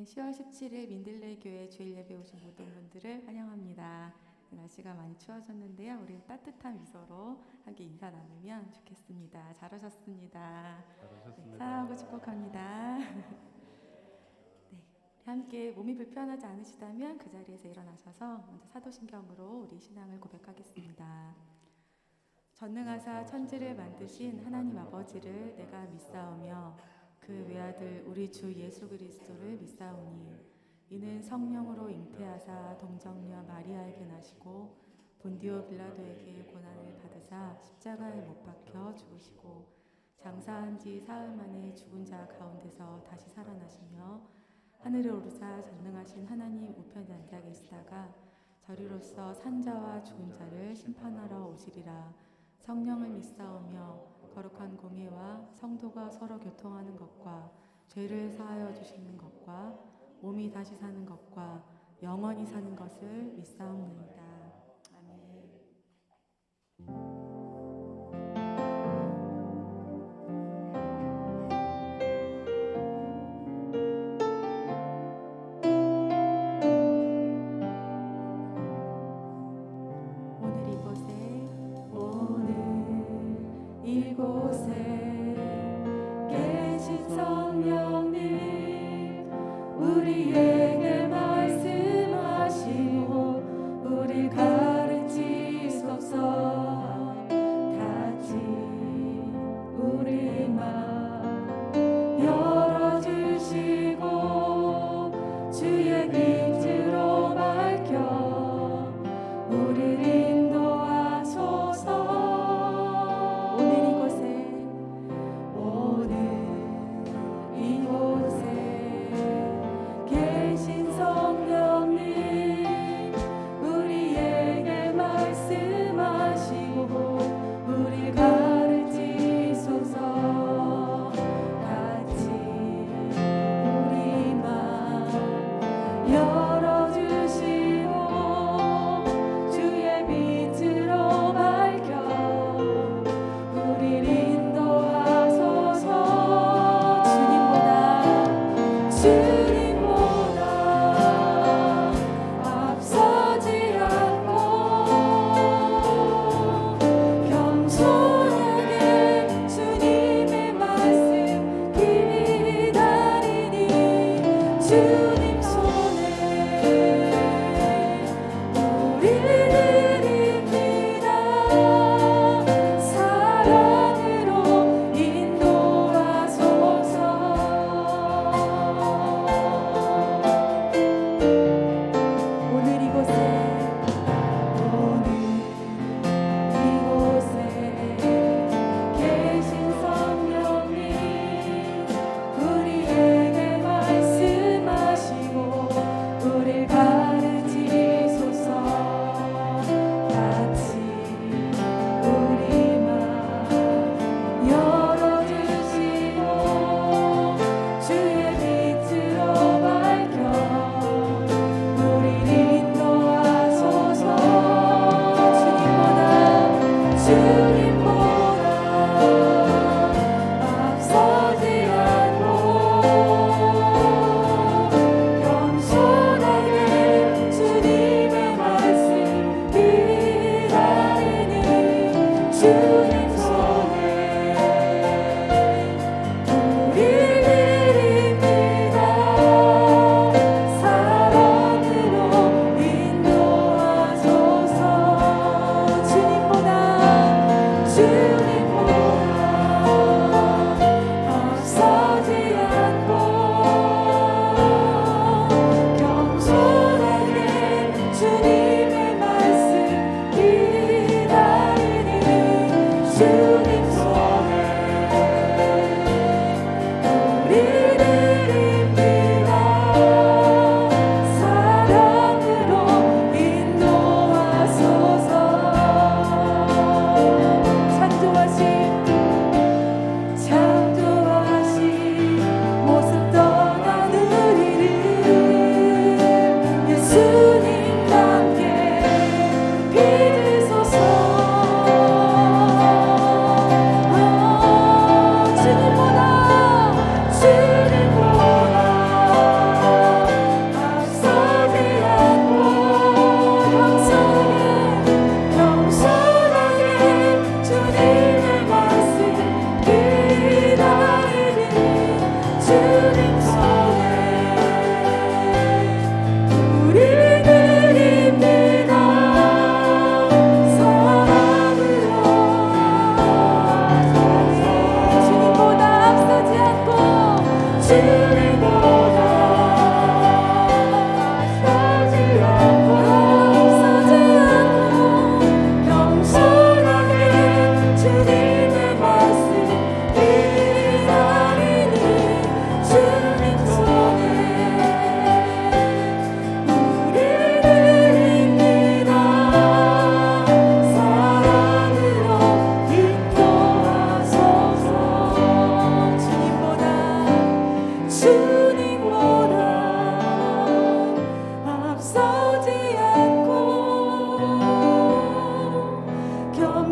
10월 17일 민들레 교회 주일 예배 오신 모든 분들을 환영합니다. 날씨가 많이 추워졌는데요. 우리 따뜻한 미소로 함께 인사 나누면 좋겠습니다. 잘 오셨습니다. 잘하셨습니다. 사랑하고 축복합니다. 네, 우리 함께 몸이 불편하지 않으시다면 그 자리에서 일어나셔서 먼저 사도신경으로 우리 신앙을 고백하겠습니다. 전능하사 천지를 만드신 하나님 아버지를 내가 믿사오며 그 외아들 우리 주 예수 그리스도를 믿사오니 이는 성령으로 잉태하사 동정녀 마리아에게 나시고 본디오 빌라도에게 고난을 받으사 십자가에 못 박혀 죽으시고 장사한 지 사흘 만에 죽은 자 가운데서 다시 살아나시며 하늘에 오르사 전능하신 하나님 우편에 앉아 계시다가 저리로서 산자와 죽은 자를 심판하러 오시리라. 성령을 믿사오며 거룩한 공예와 성도가 서로 교통하는 것과 죄를 사하여 주시는 것과 몸이 다시 사는 것과 영원히 사는 것을 믿사옵나이다. 아멘. 이곳에 계신 성령님 우리에게 말씀하시고 우리 가르치소서. 다시 우리 맘 열어주시고 주의 빛으로 밝혀 우리를 인도하소서.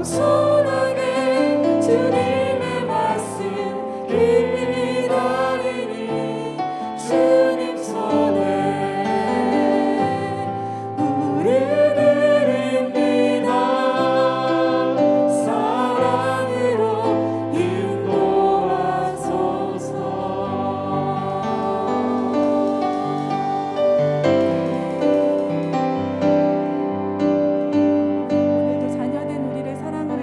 겸손하게 주님의 말씀 기다리니 주님 손에 우리 드립니다. 사랑으로 인도하소서. 오늘도 자녀된 우리를 사랑으로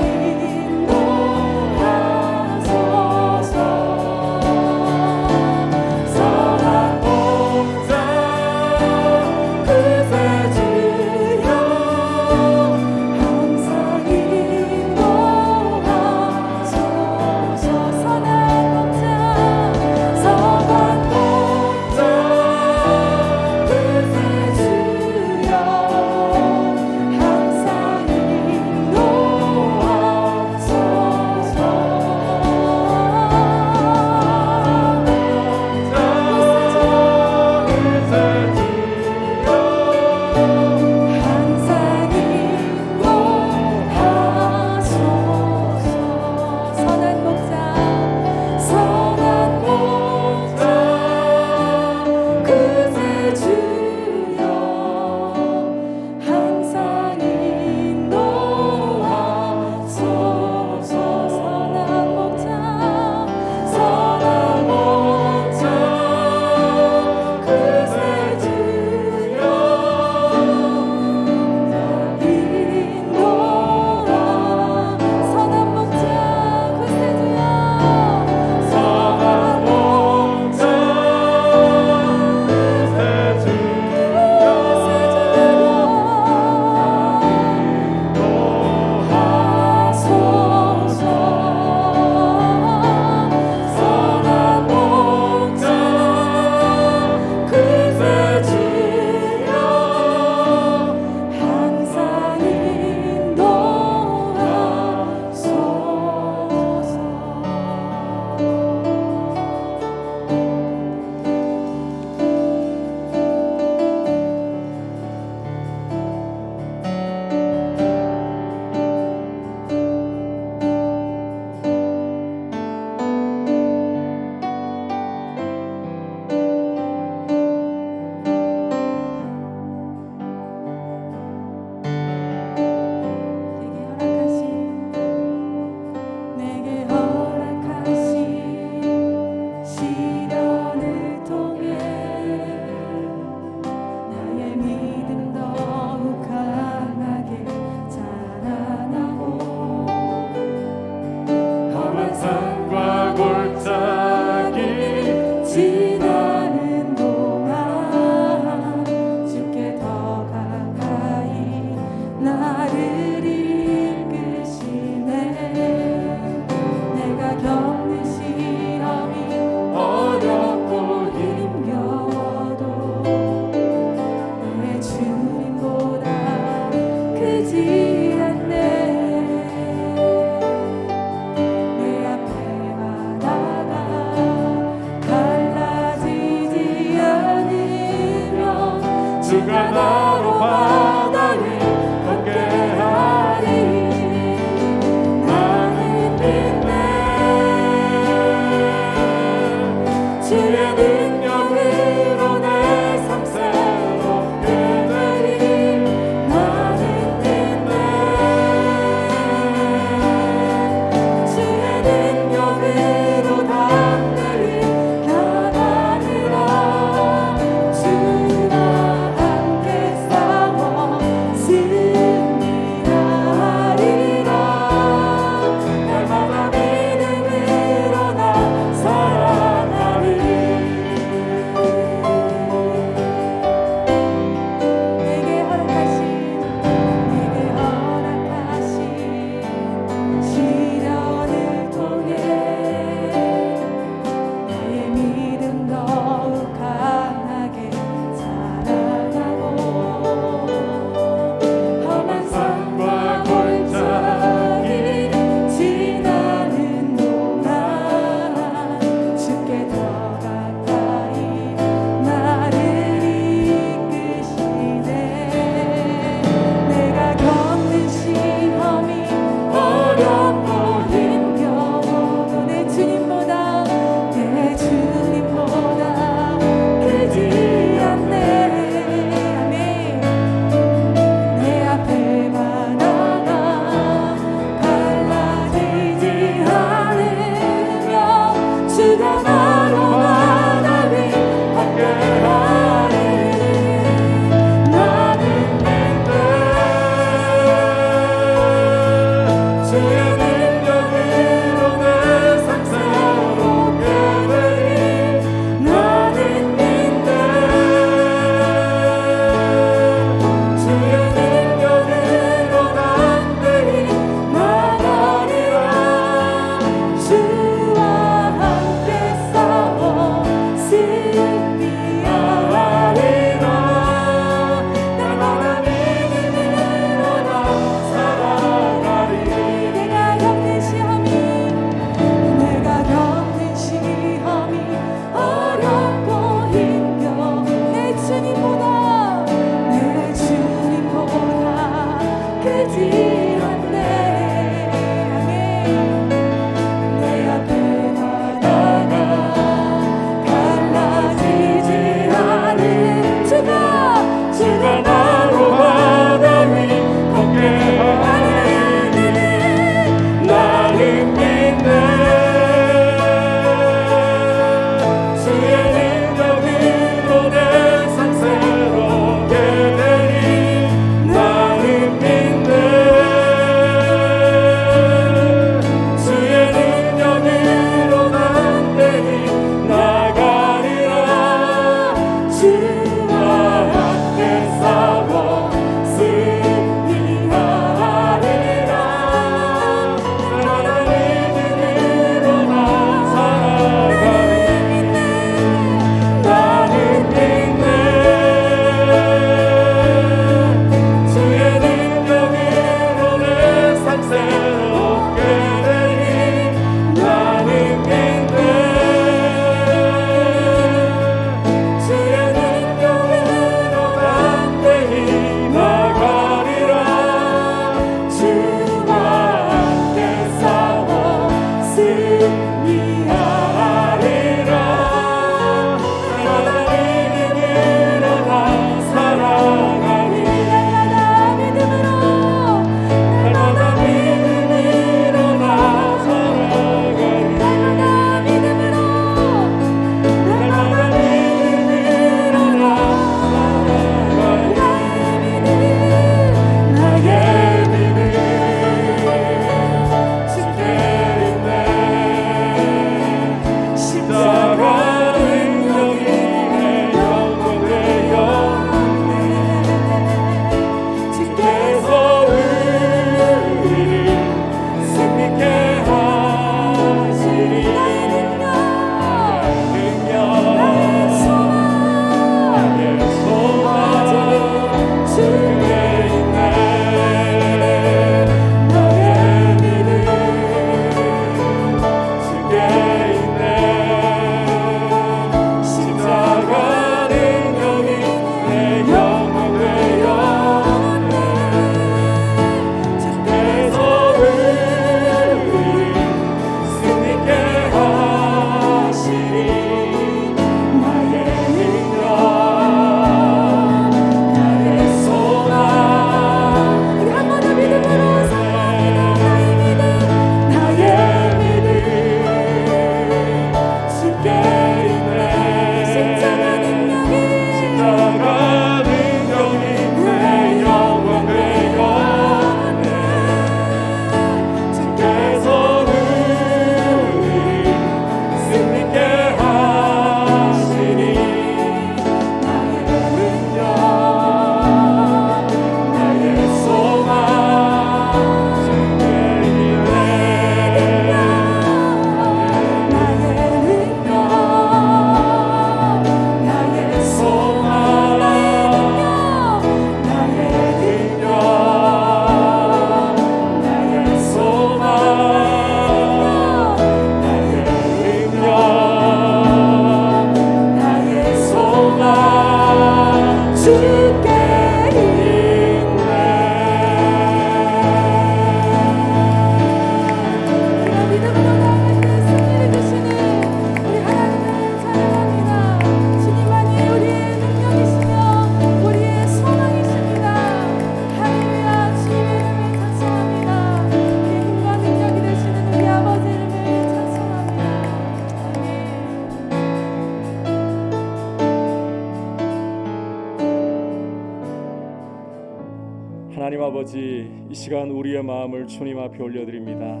하나님 아버지, 이 시간 우리의 마음을 주님 앞에 올려드립니다.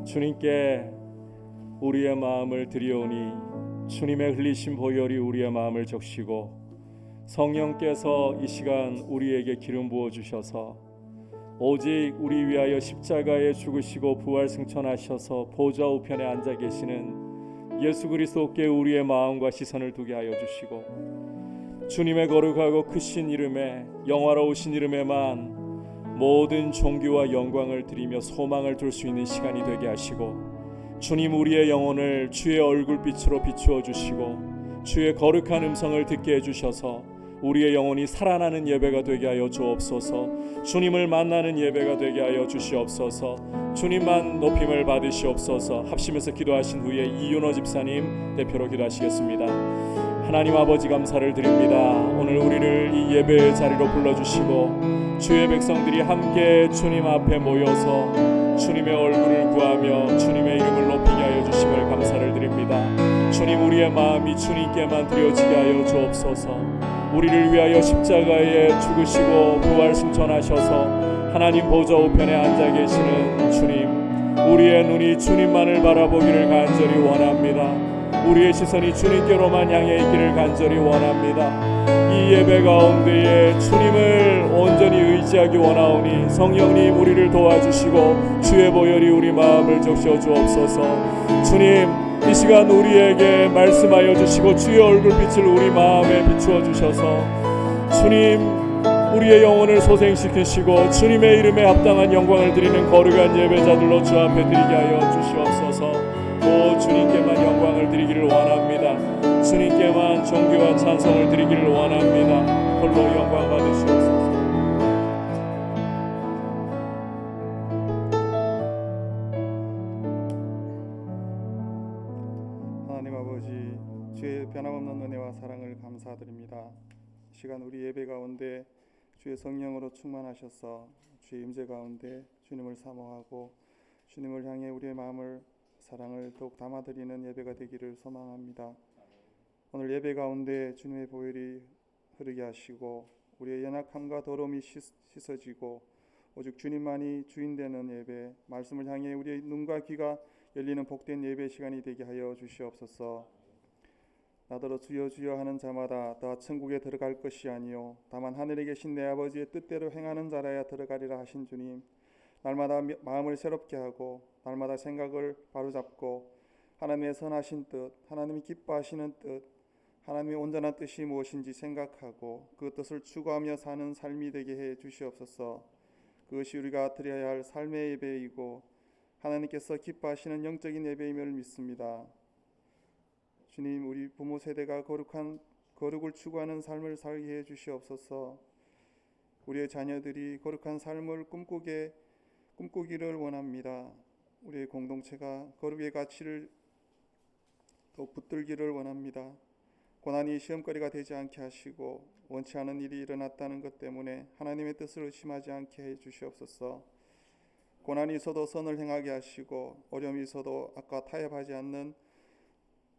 주님께 우리의 마음을 드리오니 주님의 흘리신 보혈이 우리의 마음을 적시고 성령께서 이 시간 우리에게 기름 부어 주셔서 오직 우리 위하여 십자가에 죽으시고 부활 승천하셔서 보좌 우편에 앉아 계시는 예수 그리스도께 우리의 마음과 시선을 두게 하여 주시고 주님의 거룩하고 크신 이름에 영화로우신 이름에만 모든 존귀와 영광을 드리며 소망을 둘 수 있는 시간이 되게 하시고 주님 우리의 영혼을 주의 얼굴빛으로 비추어 주시고 주의 거룩한 음성을 듣게 해주셔서 우리의 영혼이 살아나는 예배가 되게 하여 주옵소서. 주님을 만나는 예배가 되게 하여 주시옵소서. 주님만 높임을 받으시옵소서. 합심해서 기도하신 후에 이윤호 집사님 대표로 기도하시겠습니다. 하나님 아버지 감사를 드립니다. 오늘 우리를 이 예배의 자리로 불러주시고 주의 백성들이 함께 주님 앞에 모여서 주님의 얼굴을 구하며 주님의 이름을 높이게 하여 주심을 감사를 드립니다. 주님 우리의 마음이 주님께만 드려지게 하여 주옵소서. 우리를 위하여 십자가에 죽으시고 부활 승천하셔서 하나님 보좌 우편에 앉아 계시는 주님, 우리의 눈이 주님만을 바라보기를 간절히 원합니다. 우리의 시선이 주님께로만 향해 있기를 간절히 원합니다. 이 예배 가운데에 주님을 온전히 의지하기 원하오니 성령님 우리를 도와주시고 주의 보혈이 우리 마음을 적셔 주옵소서. 주님 이 시간 우리에게 말씀하여 주시고 주의 얼굴빛을 우리 마음에 비추어 주셔서 주님 우리의 영혼을 소생시키시고 주님의 이름에 합당한 영광을 드리는 거룩한 예배자들로 주 앞에 드리게 하여 주시옵소서. 오 주님께만 영광을 드리기를 원합니다. 주님께만 존귀와 찬송을 드리기를 원합니다. 홀로 영광 받으시옵소서. 하나님 아버지, 주의 변함없는 은혜와 사랑을 감사드립니다. 시간 우리 예배 가운데 주의 성령으로 충만하셔서 주의 임재 가운데 주님을 사모하고 주님을 향해 우리의 마음을 사랑을 더욱 담아드리는 예배가 되기를 소망합니다. 오늘 예배 가운데 주님의 보혈이 흐르게 하시고 우리의 연약함과 더러움이 씻어지고 오직 주님만이 주인 되는 예배, 말씀을 향해 우리의 눈과 귀가 열리는 복된 예배 시간이 되게 하여 주시옵소서. 나더러 주여 주여 하는 자마다 다 천국에 들어갈 것이 아니요 다만 하늘에 계신 내 아버지의 뜻대로 행하는 자라야 들어가리라 하신 주님, 날마다 마음을 새롭게 하고 날마다 생각을 바로잡고 하나님의 선하신 뜻, 하나님이 기뻐하시는 뜻, 하나님의 온전한 뜻이 무엇인지 생각하고 그 뜻을 추구하며 사는 삶이 되게 해 주시옵소서. 그것이 우리가 드려야 할 삶의 예배이고 하나님께서 기뻐하시는 영적인 예배임을 믿습니다. 주님, 우리 부모 세대가 거룩을 추구하는 삶을 살게 해 주시옵소서. 우리의 자녀들이 거룩한 삶을 꿈꾸기를 원합니다. 우리의 공동체가 거룩의 가치를 더욱 붙들기를 원합니다. 고난이 시험거리가 되지 않게 하시고 원치 않은 일이 일어났다는 것 때문에 하나님의 뜻을 의심하지 않게 해 주시옵소서. 고난이 있어도 선을 행하게 하시고 어려움이 있어도 악과 타협하지 않는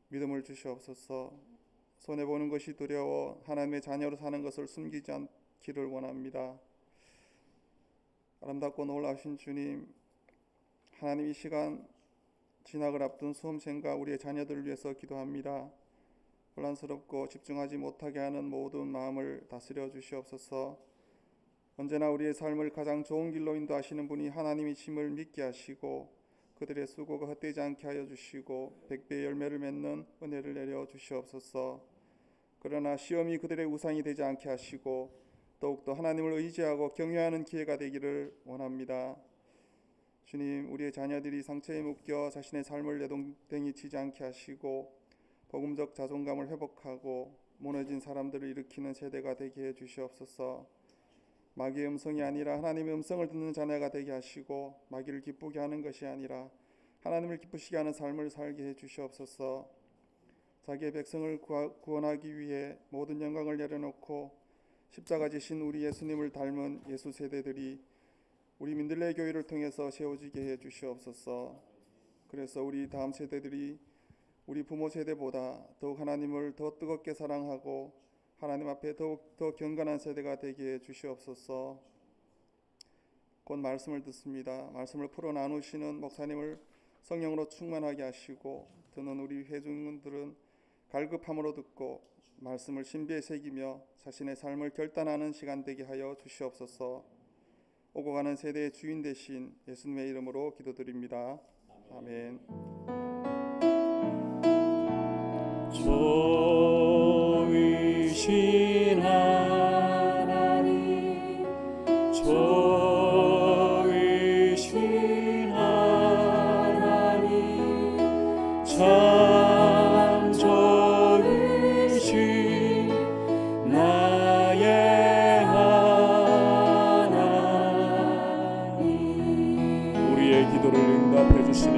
믿음을 주시옵소서. 손해보는 것이 두려워 하나님의 자녀로 사는 것을 숨기지 않기를 원합니다. 아름답고 놀라우신 주님, 하나님 이 시간 진학을 앞둔 수험생과 우리의 자녀들을 위해서 기도합니다. 혼란스럽고 집중하지 못하게 하는 모든 마음을 다스려 주시옵소서. 언제나 우리의 삶을 가장 좋은 길로 인도하시는 분이 하나님이심을 믿게 하시고 그들의 수고가 헛되지 않게 하여 주시고 백배의 열매를 맺는 은혜를 내려 주시옵소서. 그러나 시험이 그들의 우상이 되지 않게 하시고 더욱더 하나님을 의지하고 경외하는 기회가 되기를 원합니다. 주님, 우리의 자녀들이 상처에 묶여 자신의 삶을 내동댕이 치지 않게 하시고 복음적 자존감을 회복하고 무너진 사람들을 일으키는 세대가 되게 해 주시옵소서. 마귀의 음성이 아니라 하나님의 음성을 듣는 자녀가 되게 하시고 마귀를 기쁘게 하는 것이 아니라 하나님을 기쁘시게 하는 삶을 살게 해 주시옵소서. 자기의 백성을 구원하기 위해 모든 영광을 내려놓고 십자가 지신 우리 예수님을 닮은 예수 세대들이 우리 민들레 교회를 통해서 세워지게 해 주시옵소서. 그래서 우리 다음 세대들이 우리 부모 세대보다 더욱 하나님을 더 뜨겁게 사랑하고 하나님 앞에 더욱 더 경건한 세대가 되게 해 주시옵소서. 곧 말씀을 듣습니다. 말씀을 풀어 나누시는 목사님을 성령으로 충만하게 하시고 듣는 우리 회중들은 갈급함으로 듣고 말씀을 신비에 새기며 자신의 삶을 결단하는 시간 되게 하여 주시옵소서. 오고 가는 세대의 주인 되신 예수님의 이름으로 기도드립니다. 아멘. 좋으신 하나님, 좋으신 하나님, 참 좋으신 나의 하나님. 우리의 기도를 응답해 주시네.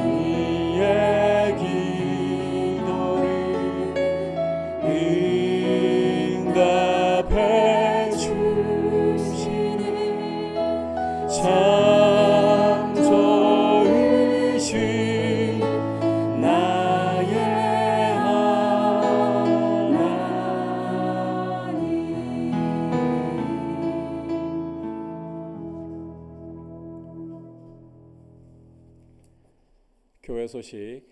우리의 기도를 응답해 주시네. 참 좋으신 나의 교회 소식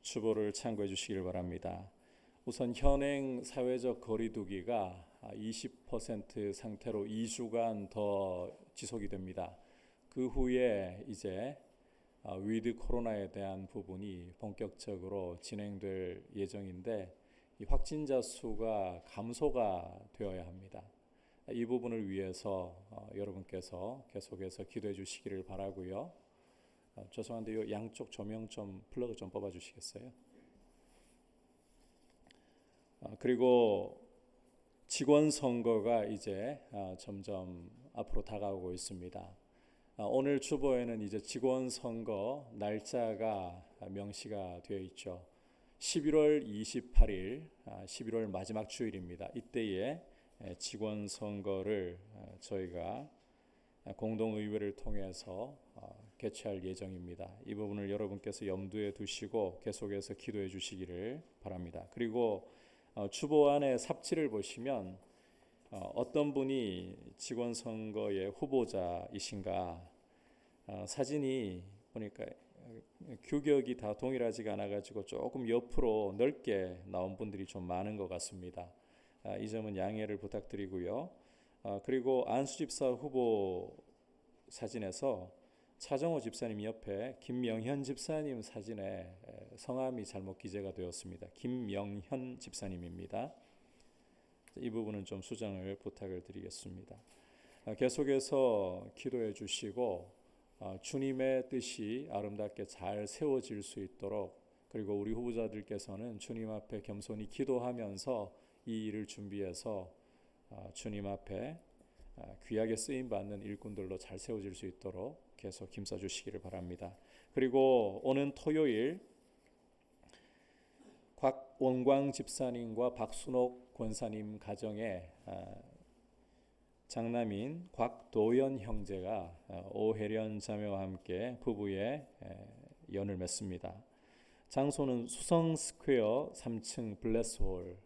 주보를 참고해 주시길 바랍니다. 우선 현행 사회적 거리두기가 20% 상태로 2주간 더 지속이 됩니다. 그 후에 이제 위드 코로나에 대한 부분이 본격적으로 진행될 예정인데 이 확진자 수가 감소가 되어야 합니다. 이 부분을 위해서 여러분께서 계속해서 기도해 주시기를 바라고요. 죄송한데 이 양쪽 조명 좀 플러그 좀 뽑아 주시겠어요? 그리고 직원 선거가 이제 점점 앞으로 다가오고 있습니다. 오늘 주보에는 이제 직원 선거 날짜가 명시가 되어 있죠. 11월 28일, 11월 마지막 주일입니다. 이때에 직원 선거를 저희가 공동의회를 통해서 개최할 예정입니다. 이 부분을 여러분께서 염두에 두시고 계속해서 기도해 주시기를 바랍니다. 그리고 주보 안에 삽지를 보시면 어떤 분이 직원 선거의 후보자이신가 사진이 보니까 규격이 다 동일하지가 않아 가지고 조금 옆으로 넓게 나온 분들이 좀 많은 것 같습니다. 이 점은 양해를 부탁드리고요. 그리고 안수 집사 후보 사진에서 차정호 집사님 옆에 김명현 집사님 사진에 성함이 잘못 기재가 되었습니다. 김명현 집사님입니다. 이 부분은 좀 수정을 부탁을 드리겠습니다. 계속해서 기도해 주시고 주님의 뜻이 아름답게 잘 세워질 수 있도록, 그리고 우리 후보자들께서는 주님 앞에 겸손히 기도하면서 이 일을 준비해서 주님 앞에 귀하게 쓰임 받는 일꾼들로 잘 세워질 수 있도록 계속 힘써 주시기를 바랍니다. 그리고 오는 토요일 곽원광 집사님과 박순옥 권사님 가정에 장남인 곽도연 형제가 오혜련 자매와 함께 부부의 연을 맺습니다. 장소는 수성스퀘어 3층 블레스홀,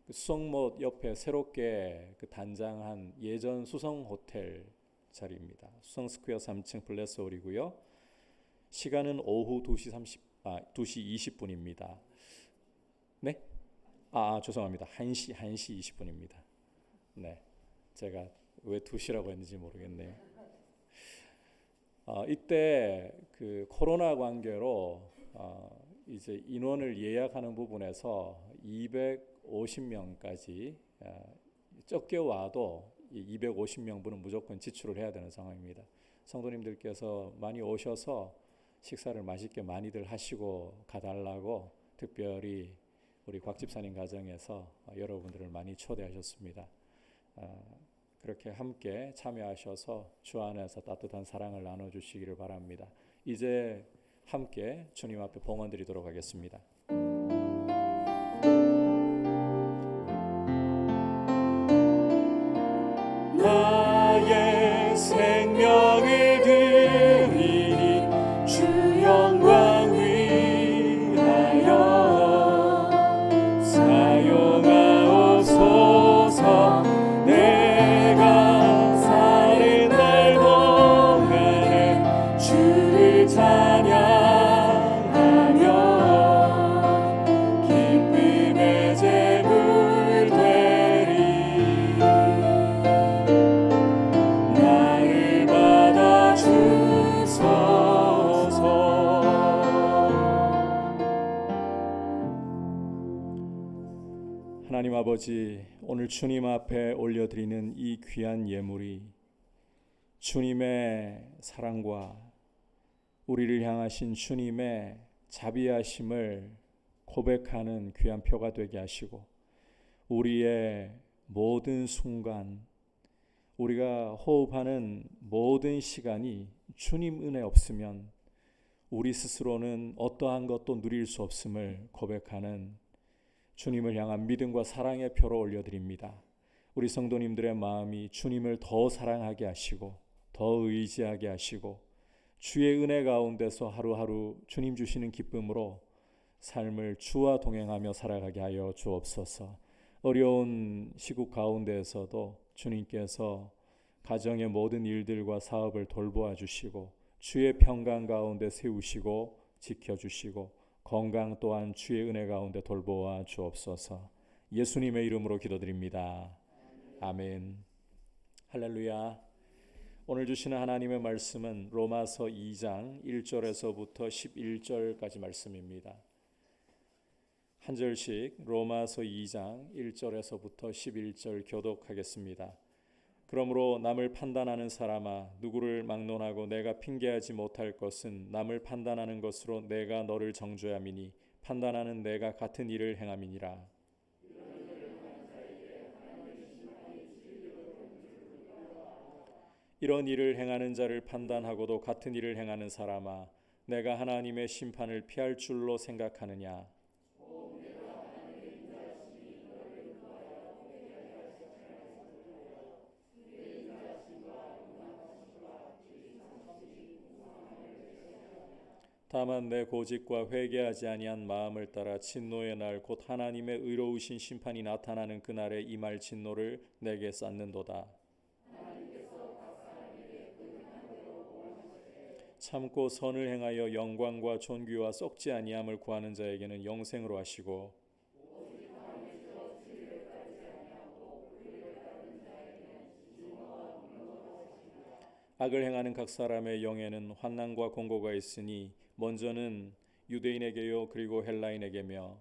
수성못 옆에 새롭게 단장한 예전 수성호텔 자리입니다. 수성스퀘어 3층 블레스홀이고요. 시간은 오후 2시 20분입니다. 네? 죄송합니다. 1시 20분입니다. 네, 제가 왜 2시라고 했는지 모르겠네요. 이때 그 코로나 관계로 이제 인원을 예약하는 부분에서 250명까지 적게 와도 250명분은 무조건 지출을 해야 되는 상황입니다. 성도님들께서 많이 오셔서 식사를 맛있게 많이들 하시고 가달라고 특별히 우리 곽 집사님 가정에서 여러분들을 많이 초대하셨습니다. 그렇게 함께 참여하셔서 주 안에서 따뜻한 사랑을 나눠주시기를 바랍니다. 이제 함께 주님 앞에 봉헌드리도록 하겠습니다. 나의 생명을 드리니 주 영광 위하여 사용하옵소서. 내가 하나님 아버지, 오늘 주님 앞에 올려드리는 이 귀한 예물이 주님의 사랑과 우리를 향하신 주님의 자비하심을 고백하는 귀한 표가 되게 하시고, 우리의 모든 순간, 우리가 호흡하는 모든 시간이 주님 은혜 없으면 우리 스스로는 어떠한 것도 누릴 수 없음을 고백하는 주님을 향한 믿음과 사랑의 표로 올려드립니다. 우리 성도님들의 마음이 주님을 더 사랑하게 하시고 더 의지하게 하시고 주의 은혜 가운데서 하루하루 주님 주시는 기쁨으로 삶을 주와 동행하며 살아가게 하여 주옵소서. 어려운 시국 가운데에서도 주님께서 가정의 모든 일들과 사업을 돌보아 주시고 주의 평강 가운데 세우시고 지켜주시고 건강 또한 주의 은혜 가운데 돌보아 주옵소서. 예수님의 이름으로 기도드립니다. 아멘. 할렐루야. 오늘 주시는 하나님의 말씀은 로마서 2장 1절에서부터 11절까지 말씀입니다. 한 절씩 로마서 2장 1절에서부터 11절 교독하겠습니다. 그러므로 남을 판단하는 사람아, 누구를 막론하고 내가 핑계하지 못할 것은 남을 판단하는 것으로 내가 너를 정죄함이니 판단하는 내가 같은 일을 행함이니라. 이런 일을 행하는 자를 판단하고도 같은 일을 행하는 사람아, 내가 하나님의 심판을 피할 줄로 생각하느냐? 다만 내 고집과 회개하지 아니한 마음을 따라 진노의 날 곧 하나님의 의로우신 심판이 나타나는 그날에 임할 진노를 내게 쌓는도다. 참고 선을 행하여 영광과 존귀와 썩지 아니함을 구하는 자에게는 영생으로 하시고, 악을 행하는 각 사람의 영에는 환난과 공고가 있으니 먼저는 유대인에게요 그리고 헬라인에게며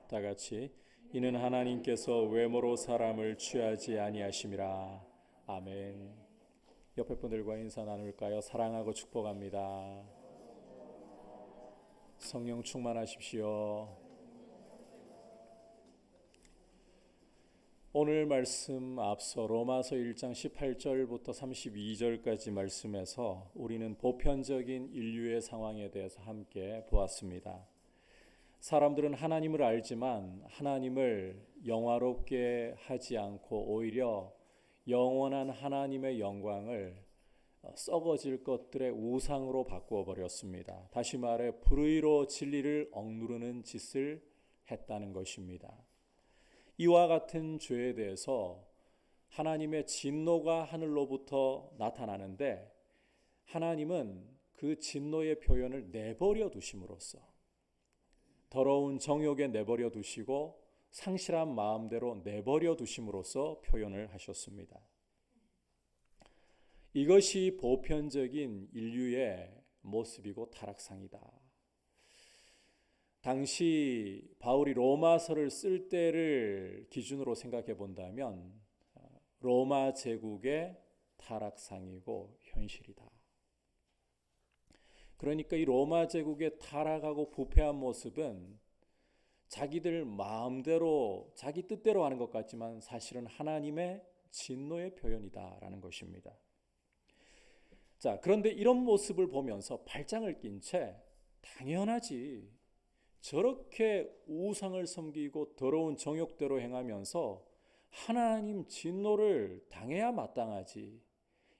다 같이 이는 하나님께서 외모로 사람을 취하지 아니하심이라. 아멘. 옆에 분들과 인사 나눌까요? 사랑하고 축복합니다. 성령 충만하십시오. 오늘 말씀 앞서 로마서 1장 18절부터 32절까지 말씀에서 우리는 보편적인 인류의 상황에 대해서 함께 보았습니다. 사람들은 하나님을 알지만 하나님을 영화롭게 하지 않고 오히려 영원한 하나님의 영광을 썩어질 것들의 우상으로 바꾸어 버렸습니다. 다시 말해 불의로 진리를 억누르는 짓을 했다는 것입니다. 이와 같은 죄에 대해서 하나님의 진노가 하늘로부터 나타나는데 하나님은 그 진노의 표현을 내버려 두심으로써 더러운 정욕에 내버려 두시고 상실한 마음대로 내버려 두심으로써 표현을 하셨습니다. 이것이 보편적인 인류의 모습이고 타락상이다. 당시 바울이 로마서를 쓸 때를 기준으로 생각해 본다면 로마 제국의 타락상이고 현실이다. 그러니까 이 로마 제국의 타락하고 부패한 모습은 자기들 마음대로 자기 뜻대로 하는 것 같지만 사실은 하나님의 진노의 표현이다라는 것입니다. 자, 그런데 이런 모습을 보면서 발장을 낀 채 당연하지, 저렇게 우상을 섬기고 더러운 정욕대로 행하면서 하나님 진노를 당해야 마땅하지,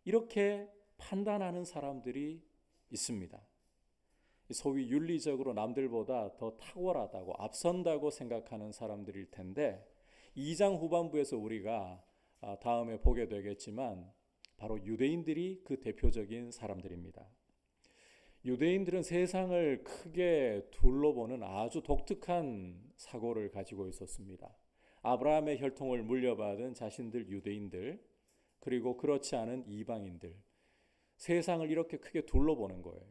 이렇게 판단하는 사람들이 있습니다. 소위 윤리적으로 남들보다 더 탁월하다고 앞선다고 생각하는 사람들일 텐데 2장 후반부에서 우리가 다음에 보게 되겠지만 바로 유대인들이 그 대표적인 사람들입니다. 유대인들은 세상을 크게 둘러보는 아주 독특한 사고를 가지고 있었습니다. 아브라함의 혈통을 물려받은 자신들 유대인들, 그리고 그렇지 않은 이방인들, 세상을 이렇게 크게 둘러보는 거예요.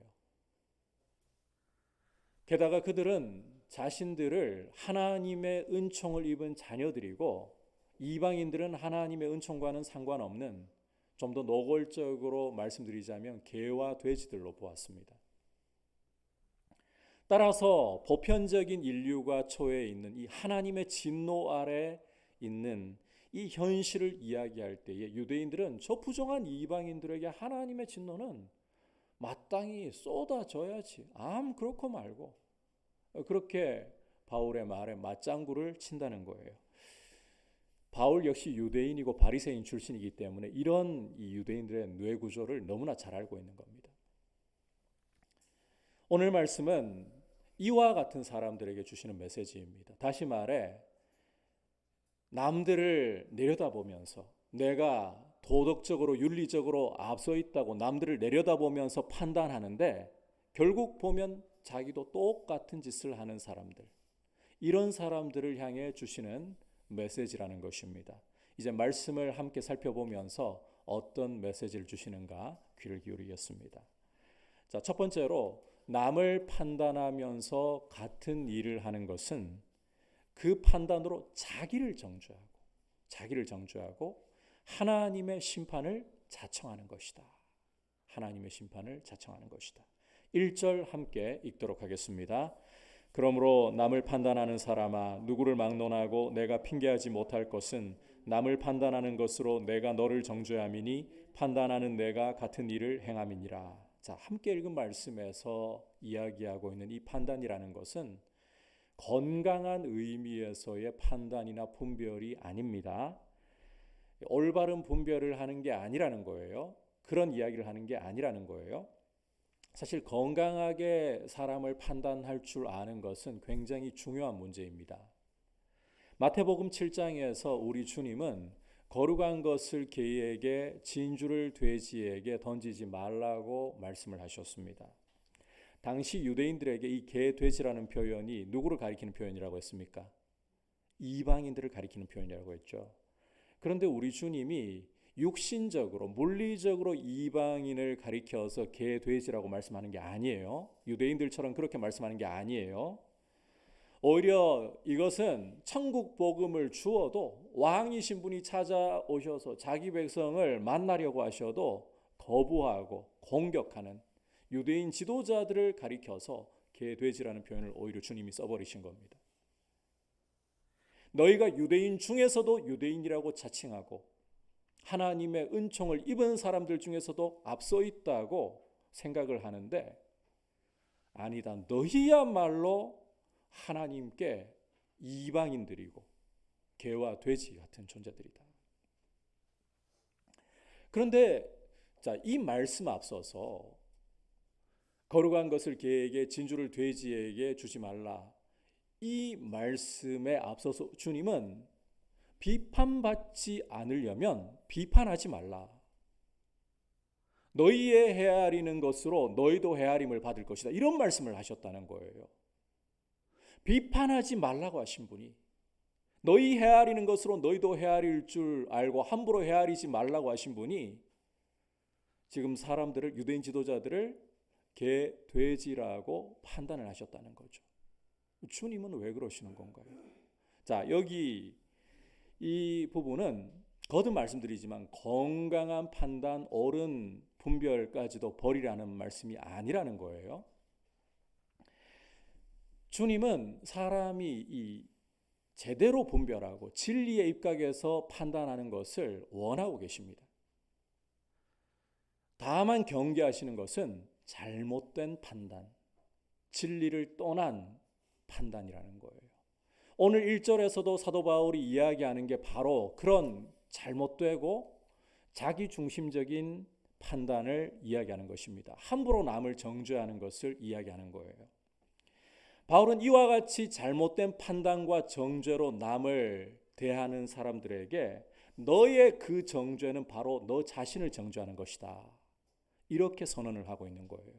게다가 그들은 자신들을 하나님의 은총을 입은 자녀들이고 이방인들은 하나님의 은총과는 상관없는, 좀 더 노골적으로 말씀드리자면 개와 돼지들로 보았습니다. 따라서 보편적인 인류가 처해 있는 이 하나님의 진노 아래 있는 이 현실을 이야기할 때에 유대인들은 저 부정한 이방인들에게 하나님의 진노는 마땅히 쏟아져야지, 그렇고 말고, 그렇게 바울의 말에 맞장구를 친다는 거예요. 바울 역시 유대인이고 바리새인 출신이기 때문에 이런 이 유대인들의 뇌 구조를 너무나 잘 알고 있는 겁니다. 오늘 말씀은 이와 같은 사람들에게 주시는 메시지입니다. 다시 말해 남들을 내려다보면서 내가 도덕적으로 윤리적으로 앞서 있다고 남들을 내려다보면서 판단하는데 결국 보면 자기도 똑같은 짓을 하는 사람들, 이런 사람들을 향해 주시는 메시지라는 것입니다. 이제 말씀을 함께 살펴보면서 어떤 메시지를 주시는가 귀를 기울이겠습니다. 자, 첫 번째로 남을 판단하면서 같은 일을 하는 것은 그 판단으로 자기를 정죄하고 하나님의 심판을 자청하는 것이다. 하나님의 심판을 자청하는 것이다. 1절 함께 읽도록 하겠습니다. 그러므로 남을 판단하는 사람아, 누구를 막론하고 내가 핑계하지 못할 것은 남을 판단하는 것으로 내가 너를 정죄함이니 판단하는 내가 같은 일을 행함이니라. 자, 함께 읽은 말씀에서 이야기하고 있는 이 판단이라는 것은 건강한 의미에서의 판단이나 분별이 아닙니다. 올바른 분별을 하는 게 아니라는 거예요. 그런 이야기를 하는 게 아니라는 거예요. 사실 건강하게 사람을 판단할 줄 아는 것은 굉장히 중요한 문제입니다. 마태복음 7장에서 우리 주님은 거룩한 것을 개에게 진주를 돼지에게 던지지 말라고 말씀을 하셨습니다. 당시 유대인들에게 이 개, 돼지라는 표현이 누구를 가리키는 표현이라고 했습니까? 이방인들을 가리키는 표현이라고 했죠. 그런데 우리 주님이 육신적으로 물리적으로 이방인을 가리켜서 개, 돼지라고 말씀하는 게 아니에요. 유대인들처럼 그렇게 말씀하는 게 아니에요. 오히려 이것은 천국 복음을 주어도 왕이신 분이 찾아오셔서 자기 백성을 만나려고 하셔도 거부하고 공격하는 유대인 지도자들을 가리켜서 개, 돼지라는 표현을 오히려 주님이 써버리신 겁니다. 너희가 유대인 중에서도 유대인이라고 자칭하고 하나님의 은총을 입은 사람들 중에서도 앞서 있다고 생각을 하는데, 아니다, 너희야말로 하나님께 이방인들이고 개와 돼지 같은 존재들이다. 그런데 자, 이 말씀 앞서서 거룩한 것을 개에게 진주를 돼지에게 주지 말라, 이 말씀에 앞서서 주님은 비판받지 않으려면 비판하지 말라. 너희의 헤아리는 것으로 너희도 헤아림을 받을 것이다. 이런 말씀을 하셨다는 거예요. 비판하지 말라고 하신 분이 너희 헤아리는 것으로 너희도 헤아릴 줄 알고 함부로 헤아리지 말라고 하신 분이 지금 사람들을, 유대인 지도자들을 개, 돼지라고 판단을 하셨다는 거죠. 주님은 왜 그러시는 건가요? 자, 여기 이 부분은 거듭 말씀드리지만 건강한 판단, 옳은 분별까지도 버리라는 말씀이 아니라는 거예요. 주님은 사람이 이 제대로 분별하고 진리의 입각에서 판단하는 것을 원하고 계십니다. 다만 경계하시는 것은 잘못된 판단, 진리를 떠난 판단이라는 거예요. 오늘 1절에서도 사도 바울이 이야기하는 게 바로 그런 잘못되고 자기중심적인 판단을 이야기하는 것입니다. 함부로 남을 정죄하는 것을 이야기하는 거예요. 바울은 이와 같이 잘못된 판단과 정죄로 남을 대하는 사람들에게 너의 그 정죄는 바로 너 자신을 정죄하는 것이다, 이렇게 선언을 하고 있는 거예요.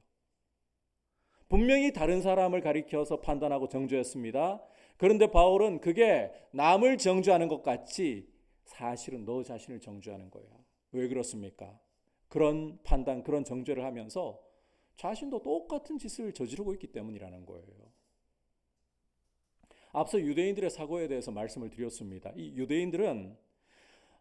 분명히 다른 사람을 가리켜서 판단하고 정죄했습니다. 그런데 바울은 그게 남을 정죄하는 것 같이 사실은 너 자신을 정죄하는 거야. 왜 그렇습니까? 그런 판단, 그런 정죄를 하면서 자신도 똑같은 짓을 저지르고 있기 때문이라는 거예요. 앞서 유대인들의 사고에 대해서 말씀을 드렸습니다. 이 유대인들은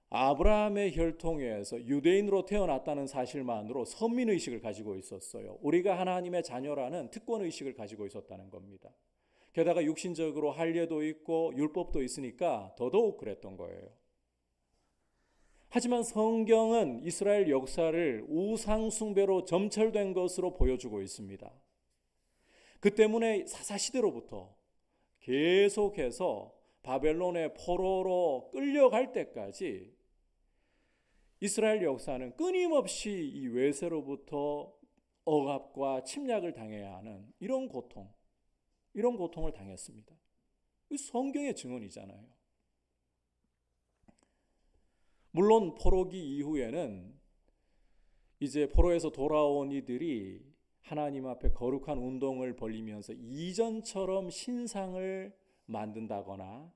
아브라함의 혈통에서 유대인으로 태어났다는 사실만으로 선민의식을 가지고 있었어요. 우리가 하나님의 자녀라는 특권의식을 가지고 있었다는 겁니다. 게다가 육신적으로 할례도 있고 율법도 있으니까 더더욱 그랬던 거예요. 하지만 성경은 이스라엘 역사를 우상 숭배로 점철된 것으로 보여주고 있습니다. 그 때문에 사사시대로부터 계속해서 바벨론의 포로로 끌려갈 때까지 이스라엘 역사는 끊임없이 이 외세로부터 억압과 침략을 당해야 하는 이런 고통을 당했습니다. 이 성경의 증언이잖아요. 물론 포로기 이후에는 이제 포로에서 돌아온 이들이 하나님 앞에 거룩한 운동을 벌이면서 이전처럼 신상을 만든다거나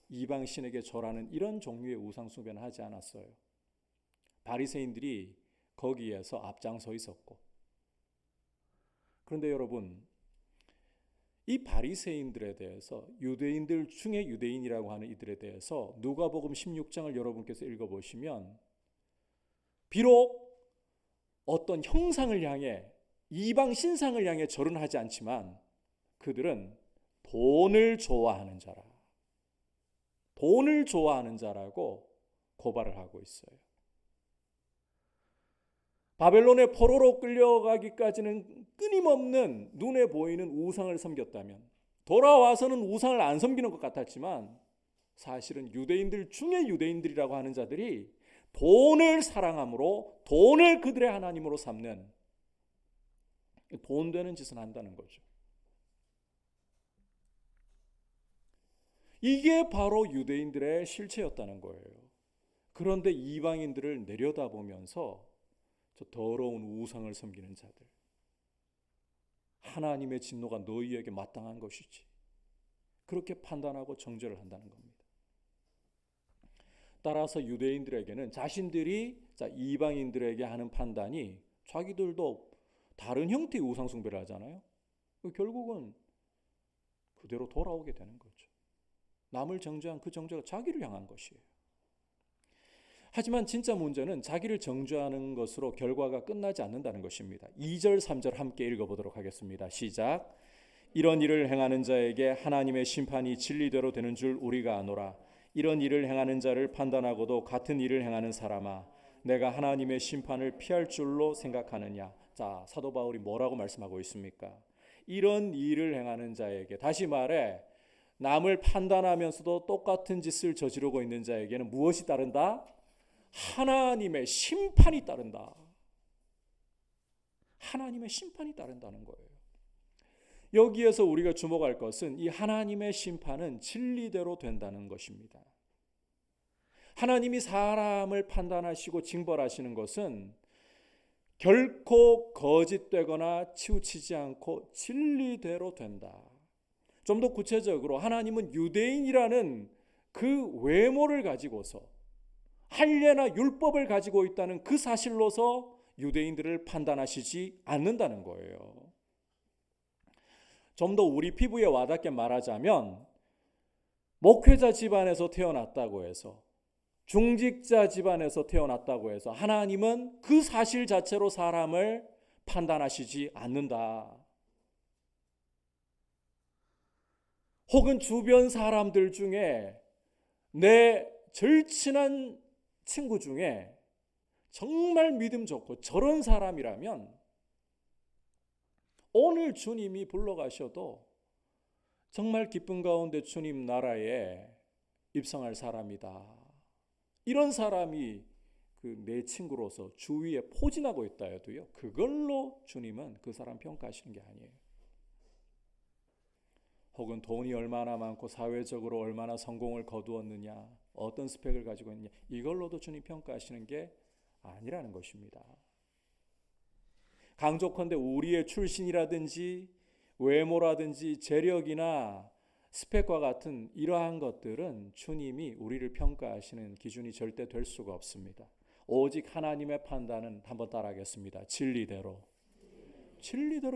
이방 신에게 절하는 이런 종류의 우상 숭배는 하지 않았어요. 바리새인들이 거기에서 앞장서 있었고, 그런데 여러분, 이 바리새인들에 대해서, 유대인들 중에 유대인이라고 하는 이들에 대해서 누가복음 16장을 여러분께서 읽어보시면 비록 어떤 형상을 향해, 이방 신상을 향해 절은 하지 않지만 그들은 돈을 좋아하는 자라고 고발을 하고 있어요. 바벨론의 포로로 끌려가기까지는 끊임없는 눈에 보이는 우상을 섬겼다면, 돌아와서는 우상을 안 섬기는 것 같았지만 사실은 유대인들 중에 유대인들이라고 하는 자들이 돈을 사랑함으로 돈을 그들의 하나님으로 삼는 돈 되는 짓을 한다는 거죠. 이게 바로 유대인들의 실체였다는 거예요. 그런데 이방인들을 내려다보면서 저 더러운 우상을 섬기는 자들, 하나님의 진노가 너희에게 마땅한 것이지, 그렇게 판단하고 정죄를 한다는 겁니다. 따라서 유대인들에게는 자신들이 이방인들에게 하는 판단이 자기들도 다른 형태의 우상 숭배를 하잖아요. 결국은 그대로 돌아오게 되는 거죠. 남을 정죄한 그 정죄가 자기를 향한 것이에요. 하지만 진짜 문제는 자기를 정죄하는 것으로 결과가 끝나지 않는다는 것입니다. 2절, 3절 함께 읽어보도록 하겠습니다. 시작. 이런 일을 행하는 자에게 하나님의 심판이 진리대로 되는 줄 우리가 아노라. 이런 일을 행하는 자를 판단하고도 같은 일을 행하는 사람아, 내가 하나님의 심판을 피할 줄로 생각하느냐. 자, 사도 바울이 뭐라고 말씀하고 있습니까? 이런 일을 행하는 자에게, 다시 말해 남을 판단하면서도 똑같은 짓을 저지르고 있는 자에게는 무엇이 따른다? 하나님의 심판이 따른다. 하나님의 심판이 따른다는 거예요. 여기에서 우리가 주목할 것은 이 하나님의 심판은 진리대로 된다는 것입니다. 하나님이 사람을 판단하시고 징벌하시는 것은 결코 거짓되거나 치우치지 않고 진리대로 된다. 좀 더 구체적으로 하나님은 유대인이라는 그 외모를 가지고서, 할례나 율법을 가지고 있다는 그 사실로서 유대인들을 판단하시지 않는다는 거예요. 좀 더 우리 피부에 와닿게 말하자면, 목회자 집안에서 태어났다고 해서, 중직자 집안에서 태어났다고 해서 하나님은 그 사실 자체로 사람을 판단하시지 않는다. 혹은 주변 사람들 중에 내 절친한 친구 중에 정말 믿음 좋고 저런 사람이라면 오늘 주님이 불러가셔도 정말 기쁨 가운데 주님 나라에 입성할 사람이다. 이런 사람이 내 친구로서 주위에 포진하고 있다 해도요, 그걸로 주님은 그 사람 평가하시는 게 아니에요. 혹은 돈이 얼마나 많고 사회적으로 얼마나 성공을 거두었느냐, 어떤 스펙을 가지고 있느냐, 이걸로도 주님 평가하시는 게 아니라는 것입니다. 강조컨대 우리의 출신이라든지 외모라든지 재력이나 스펙과 같은 이러한 것들은 주님이 우리를 평가하시는 기준이 절대 될 수가 없습니다. 오직 하나님의 판단은 한번 따라하겠습니다. 진리대로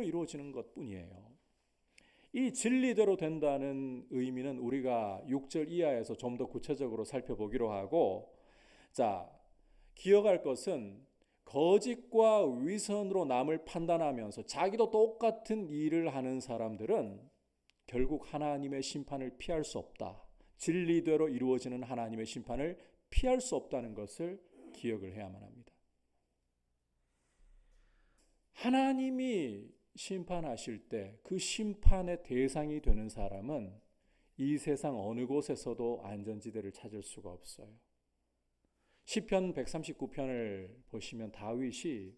이루어지는 것뿐이에요. 이 진리대로 된다는 의미는 우리가 6절 이하에서 좀 더 구체적으로 살펴보기로 하고, 자, 기억할 것은 거짓과 위선으로 남을 판단하면서 자기도 똑같은 일을 하는 사람들은 결국 하나님의 심판을 피할 수 없다. 진리대로 이루어지는 하나님의 심판을 피할 수 없다는 것을 기억을 해야만 합니다. 하나님이 심판하실 때 그 심판의 대상이 되는 사람은 이 세상 어느 곳에서도 안전지대를 찾을 수가 없어요. 시편 139편을 보시면 다윗이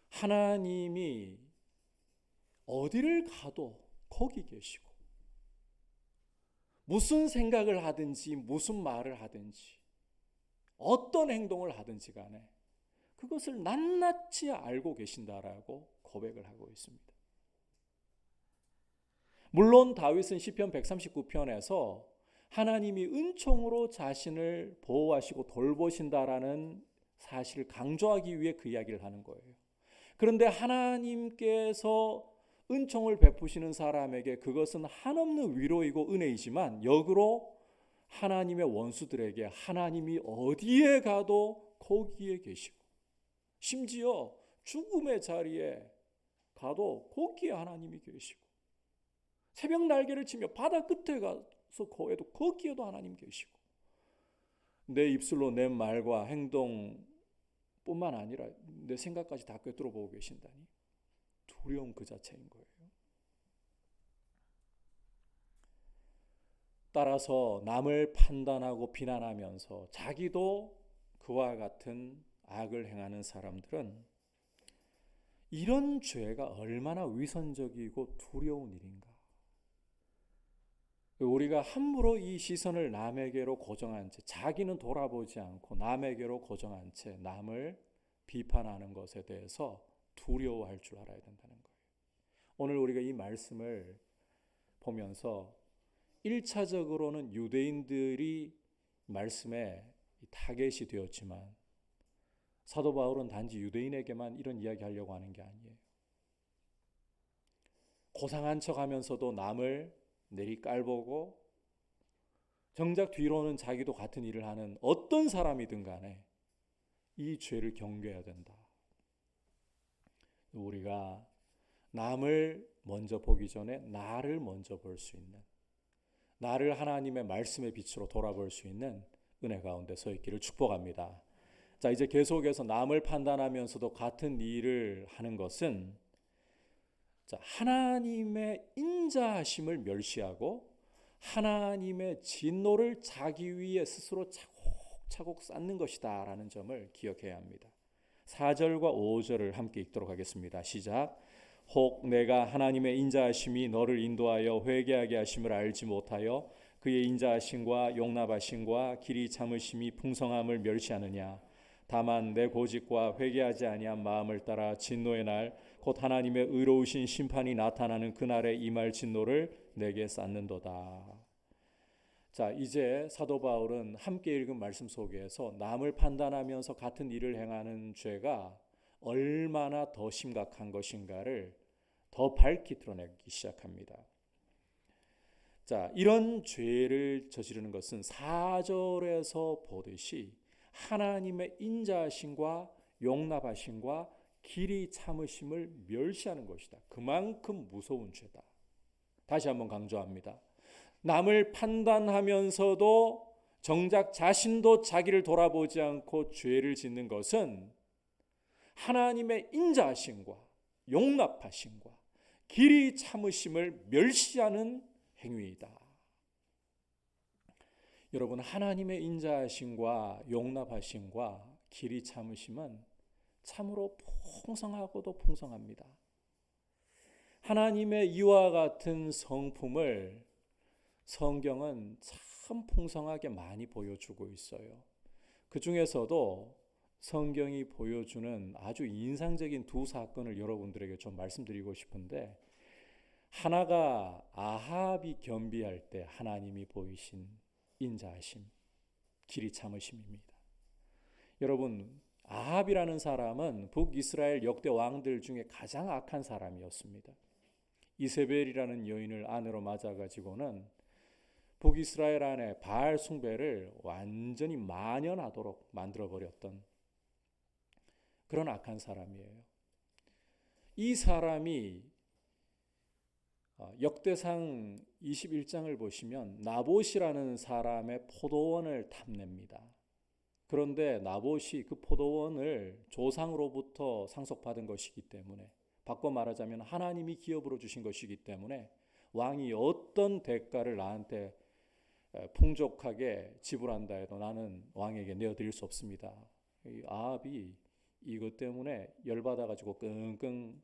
하나님이 어디를 가도 거기 계시고 무슨 생각을 하든지 무슨 말을 하든지 어떤 행동을 하든지 간에 그것을 낱낱이 알고 계신다라고 고백을 하고 있습니다. 물론 다윗은 시편 139편에서 하나님이 은총으로 자신을 보호하시고 돌보신다라는 사실을 강조하기 위해 그 이야기를 하는 거예요. 그런데 하나님께서 은총을 베푸시는 사람에게 그것은 한없는 위로이고 은혜이지만 역으로 하나님의 원수들에게 하나님이 어디에 가도 거기에 계시고 심지어 죽음의 자리에 가도 거기에 하나님이 계시고 새벽 날개를 치며 바다 끝에 가서 거해도 거기에도 하나님 계시고 내 입술로 낸 말과 행동뿐만 아니라 내 생각까지 다 꿰뚫어 보고 계신다니 두려움 그 자체인 거예요. 따라서 남을 판단하고 비난하면서 자기도 그와 같은 악을 행하는 사람들은 이런 죄가 얼마나 위선적이고 두려운 일인가. 우리가 함부로 이 시선을 남에게로 고정한 채 자기는 돌아보지 않고 남에게로 고정한 채 남을 비판하는 것에 대해서 두려워할 줄 알아야 된다는 거예요. 오늘 우리가 이 말씀을 보면서 1차적으로는 유대인들이 말씀에 타겟이 되었지만 사도 바울은 단지 유대인에게만 이런 이야기 하려고 하는 게 아니에요. 고상한 척하면서도 남을 내리깔보고 정작 뒤로는 자기도 같은 일을 하는 어떤 사람이든 간에 이 죄를 경계해야 된다. 우리가 남을 먼저 보기 전에 나를 먼저 볼 수 있는, 나를 하나님의 말씀의 빛으로 돌아볼 수 있는 은혜 가운데 서 있기를 축복합니다. 자, 이제 계속해서 남을 판단하면서도 같은 일을 하는 것은 하나님의 인자하심을 멸시하고 하나님의 진노를 자기 위에 스스로 차곡차곡 쌓는 것이다 라는 점을 기억해야 합니다. 4절과 5절을 함께 읽도록 하겠습니다. 시작. 혹 내가 하나님의 인자하심이 너를 인도하여 회개하게 하심을 알지 못하여 그의 인자하심과 용납하심과 길이 참으심이 풍성함을 멸시하느냐. 다만 내 고집과 회개하지 아니한 마음을 따라 진노의 날 곧 하나님의 의로우신 심판이 나타나는 그날에 임할 진노를 내게 쌓는도다. 자, 이제 사도 바울은 함께 읽은 말씀 속에서 남을 판단하면서 같은 일을 행하는 죄가 얼마나 더 심각한 것인가를 더 밝히 드러내기 시작합니다. 자, 이런 죄를 저지르는 것은 4절에서 보듯이 하나님의 인자하심과 용납하심과 길이 참으심을 멸시하는 것이다. 그만큼 무서운 죄다. 다시 한번 강조합니다. 남을 판단하면서도 정작 자신도 자기를 돌아보지 않고 죄를 짓는 것은 하나님의 인자하심과 용납하심과 길이 참으심을 멸시하는 행위이다. 여러분, 하나님의 인자하심과 용납하심과 길이 참으심은 참으로 풍성하고도 풍성합니다. 하나님의 이와 같은 성품을 성경은 참 풍성하게 많이 보여주고 있어요. 그 중에서도 성경이 보여주는 아주 인상적인 두 사건을 여러분들에게 좀 말씀드리고 싶은데, 하나가 아합이 겸비할 때 하나님이 보이신 인자하심, 길이 참으심입니다. 여러분, 아합이라는 사람은 북이스라엘 역대 왕들 중에 가장 악한 사람이었습니다. 이세벨이라는 여인을 아내로 맞아가지고는 북이스라엘 안에 바알 숭배를 완전히 만연하도록 만들어버렸던 그런 악한 사람이에요. 이 사람이 역대상 21장을 보시면 나봇이라는 사람의 포도원을 탐냅니다. 그런데 나봇이 그 포도원을 조상으로부터 상속받은 것이기 때문에, 바꿔 말하자면 하나님이 기업으로 주신 것이기 때문에 왕이 어떤 대가를 나한테 풍족하게 지불한다 해도 나는 왕에게 내어드릴 수 없습니다. 이 아합이 이것 때문에 열받아가지고 끙끙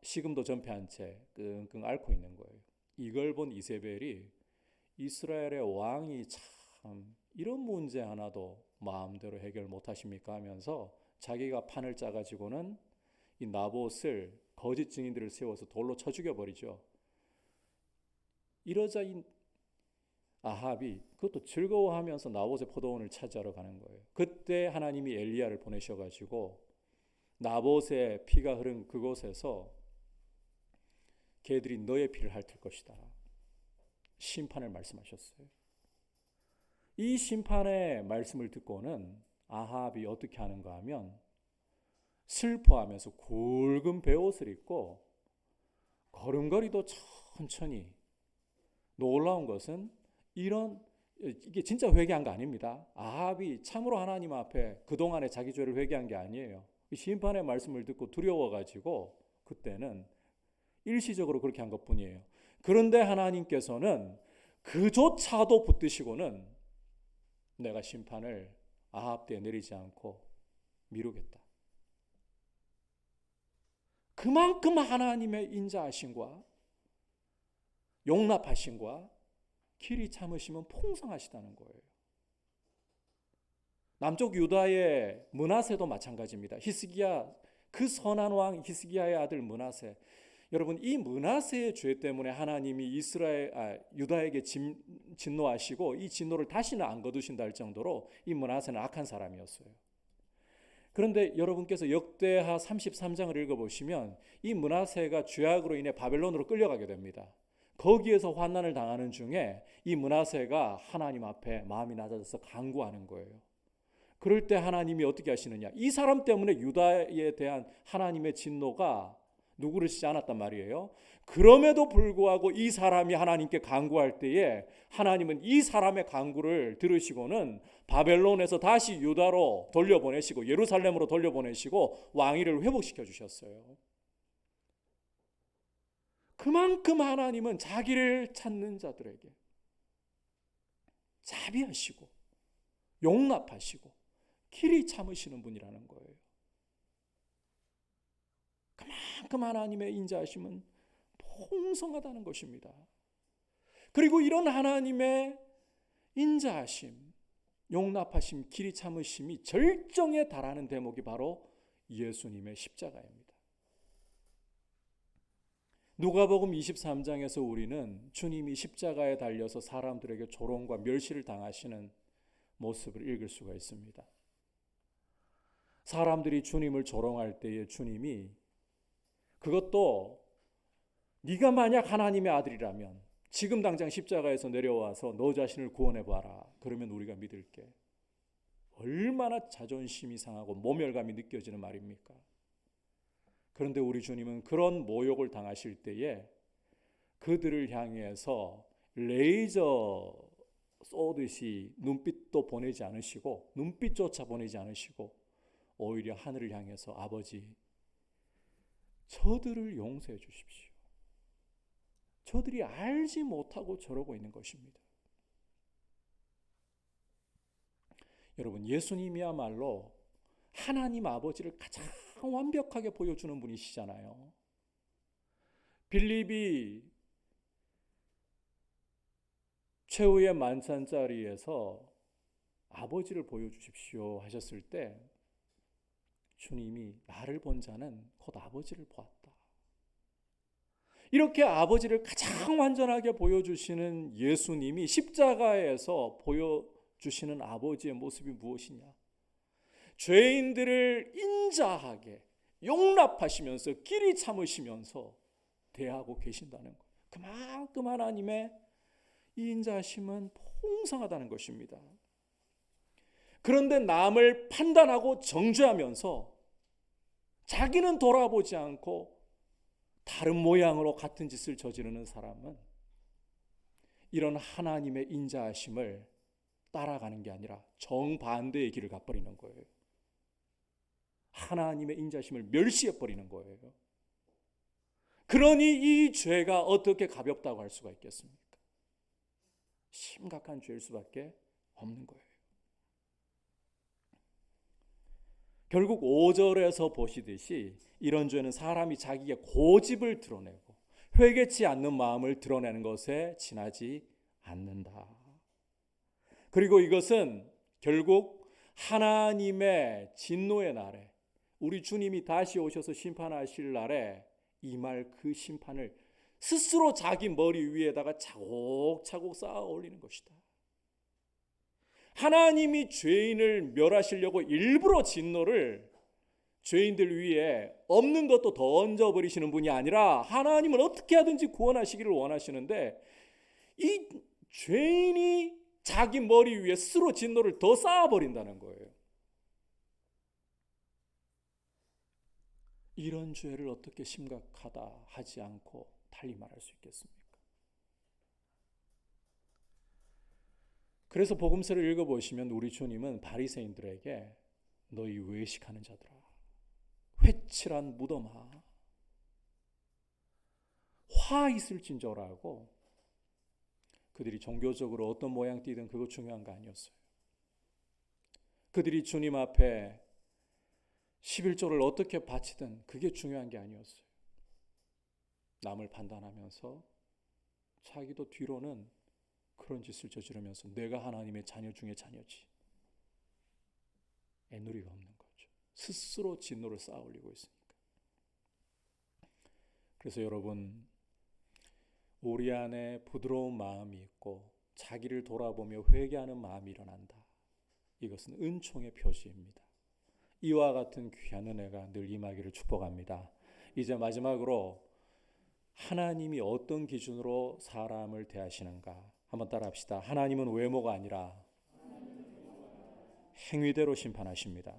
식음도 전폐한 채 끙끙 앓고 있는 거예요. 이걸 본 이세벨이 이스라엘의 왕이 참 이런 문제 하나도 마음대로 해결 못하십니까 하면서 자기가 판을 짜가지고는 이 나봇을 거짓 증인들을 세워서 돌로 쳐 죽여버리죠. 이러자 이 아합이 그것도 즐거워하면서 나봇의 포도원을 차지하러 가는 거예요. 그때 하나님이 엘리야를 보내셔가지고 나봇의 피가 흐른 그곳에서 걔들이 너의 피를 핥을 것이다, 심판을 말씀하셨어요. 이 심판의 말씀을 듣고는 아합이 어떻게 하는가 하면 슬퍼하면서 굵은 베옷을 입고 걸음걸이도 천천히, 놀라운 것은 이게 진짜 회개한 거 아닙니다. 아합이 참으로 하나님 앞에 그동안의 자기 죄를 회개한 게 아니에요. 심판의 말씀을 듣고 두려워가지고 그때는 일시적으로 그렇게 한 것뿐이에요. 그런데 하나님께서는 그조차도 붙드시고는 내가 심판을 아합 때에 내리지 않고 미루겠다. 그만큼 하나님의 인자하심과 용납하심과 길이 참으시면 풍성하시다는 거예요. 남쪽 유다의 므낫세도 마찬가지입니다. 히스기야, 그 선한 왕 히스기야의 아들 므낫세. 여러분, 이 므낫세의 죄 때문에 하나님이 유다에게 진노하시고 이 진노를 다시는 안 거두신다 할 정도로 이 므낫세는 악한 사람이었어요. 그런데 여러분께서 역대하 33장을 읽어보시면 이 므낫세가 죄악으로 인해 바벨론으로 끌려가게 됩니다. 거기에서 환난을 당하는 중에 이 므낫세가 하나님 앞에 마음이 낮아져서 간구하는 거예요. 그럴 때 하나님이 어떻게 하시느냐, 이 사람 때문에 유다에 대한 하나님의 진노가 누구르시지 않았단 말이에요. 그럼에도 불구하고 이 사람이 하나님께 간구할 때에 하나님은 이 사람의 간구를 들으시고는 바벨론에서 다시 유다로 돌려보내시고 예루살렘으로 돌려보내시고 왕위를 회복시켜 주셨어요. 그만큼 하나님은 자기를 찾는 자들에게 자비하시고 용납하시고 길이 참으시는 분이라는 거예요. 그만큼 하나님의 인자하심은 풍성하다는 것입니다. 그리고 이런 하나님의 인자하심, 용납하심, 길이 참으심이 절정에 달하는 대목이 바로 예수님의 십자가입니다. 누가복음 23장에서 우리는 주님이 십자가에 달려서 사람들에게 조롱과 멸시를 당하시는 모습을 읽을 수가 있습니다. 사람들이 주님을 조롱할 때에 주님이 그것도 네가 만약 하나님의 아들이라면 지금 당장 십자가에서 내려와서 너 자신을 구원해봐라. 그러면 우리가 믿을게. 얼마나 자존심이 상하고 모멸감이 느껴지는 말입니까? 그런데 우리 주님은 그런 모욕을 당하실 때에 그들을 향해서 레이저 쏘듯이 눈빛도 보내지 않으시고 눈빛조차 보내지 않으시고 오히려 하늘을 향해서 아버지, 저들을 용서해 주십시오. 저들이 알지 못하고 저러고 있는 것입니다. 여러분, 예수님이야말로 하나님 아버지를 가장 완벽하게 보여주는 분이시잖아요. 빌립이 최후의 만찬자리에서 아버지를 보여주십시오 하셨을 때 주님이 나를 본 자는 곧 아버지를 보았다. 이렇게 아버지를 가장 완전하게 보여주시는 예수님이 십자가에서 보여주시는 아버지의 모습이 무엇이냐? 죄인들을 인자하게 용납하시면서 길이 참으시면서 대하고 계신다는 것. 그만큼 하나님의 이 인자하심은 풍성하다는 것입니다. 그런데 남을 판단하고 정죄하면서 자기는 돌아보지 않고 다른 모양으로 같은 짓을 저지르는 사람은 이런 하나님의 인자하심을 따라가는 게 아니라 정반대의 길을 가버리는 거예요. 하나님의 인자하심을 멸시해버리는 거예요. 그러니 이 죄가 어떻게 가볍다고 할 수가 있겠습니까? 심각한 죄일 수밖에 없는 거예요. 결국 5절에서 보시듯이 이런 죄는 사람이 자기의 고집을 드러내고 회개치 않는 마음을 드러내는 것에 지나지 않는다. 그리고 이것은 결국 하나님의 진노의 날에 우리 주님이 다시 오셔서 심판하실 날에 임할 그 심판을 스스로 자기 머리 위에다가 차곡차곡 쌓아 올리는 것이다. 하나님이 죄인을 멸하시려고 일부러 진노를 죄인들 위에 없는 것도 더 얹어버리시는 분이 아니라 하나님은 어떻게 하든지 구원하시기를 원하시는데 이 죄인이 자기 머리 위에 스스로 진노를 더 쌓아버린다는 거예요. 이런 죄를 어떻게 심각하다 하지 않고 달리 말할 수 있겠습니까? 그래서 복음서를 읽어보시면 우리 주님은 바리새인들에게 너희 외식하는 자들아, 회칠한 무덤아, 화 있을진저라고 그들이 종교적으로 어떤 모양 띠든 그거 중요한 거 아니었어요. 그들이 주님 앞에 11조를 어떻게 바치든 그게 중요한 게 아니었어요. 남을 판단하면서 자기도 뒤로는 그런 짓을 저지르면서 내가 하나님의 자녀 중에 자녀지. 애누리가 없는 거죠. 스스로 진노를 쌓아 올리고 있으니까. 그래서 여러분, 우리 안에 부드러운 마음이 있고 자기를 돌아보며 회개하는 마음이 일어난다. 이것은 은총의 표시입니다. 이와 같은 귀한 은혜가 늘 임하기를 축복합니다. 이제 마지막으로 하나님이 어떤 기준으로 사람을 대하시는가 한번 따라합시다. 하나님은 외모가 아니라 행위대로 심판하십니다.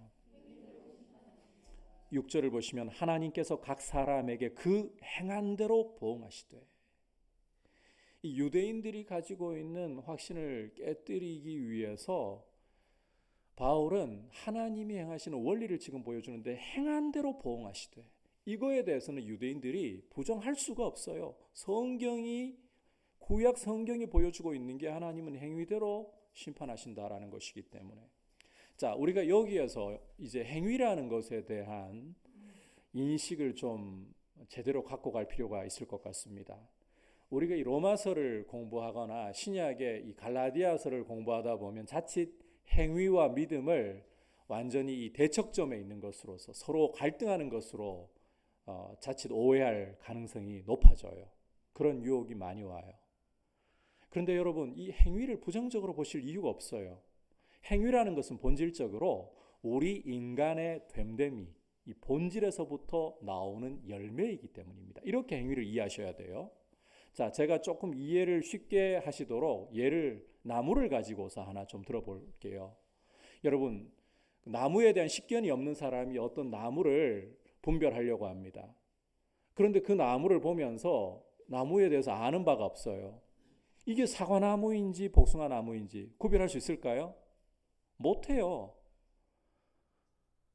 6절을 보시면 하나님께서 각 사람에게 그 행한 대로 보응하시되, 이 유대인들이 가지고 있는 확신을 깨뜨리기 위해서 바울은 하나님이 행하시는 원리를 지금 보여주는데 행한 대로 보응하시되, 이거에 대해서는 유대인들이 부정할 수가 없어요. 구약 성경이 보여주고 있는 게 하나님은 행위대로 심판하신다라는 것이기 때문에. 자, 우리가 여기에서 이제 행위라는 것에 대한 인식을 좀 제대로 갖고 갈 필요가 있을 것 같습니다. 우리가 이 로마서를 공부하거나 신약의 이 갈라디아서를 공부하다 보면 자칫 행위와 믿음을 완전히 이 대척점에 있는 것으로서 서로 갈등하는 것으로 자칫 오해할 가능성이 높아져요. 그런 유혹이 많이 와요. 그런데 여러분, 이 행위를 부정적으로 보실 이유가 없어요. 행위라는 것은 본질적으로 우리 인간의 됨됨이, 이 본질에서부터 나오는 열매이기 때문입니다. 이렇게 행위를 이해하셔야 돼요. 자, 제가 조금 이해를 쉽게 하시도록 나무를 가지고서 하나 좀 들어볼게요. 여러분, 나무에 대한 식견이 없는 사람이 어떤 나무를 분별하려고 합니다. 그런데 그 나무를 보면서 나무에 대해서 아는 바가 없어요. 이게 사과나무인지 복숭아나무인지 구별할 수 있을까요? 못해요.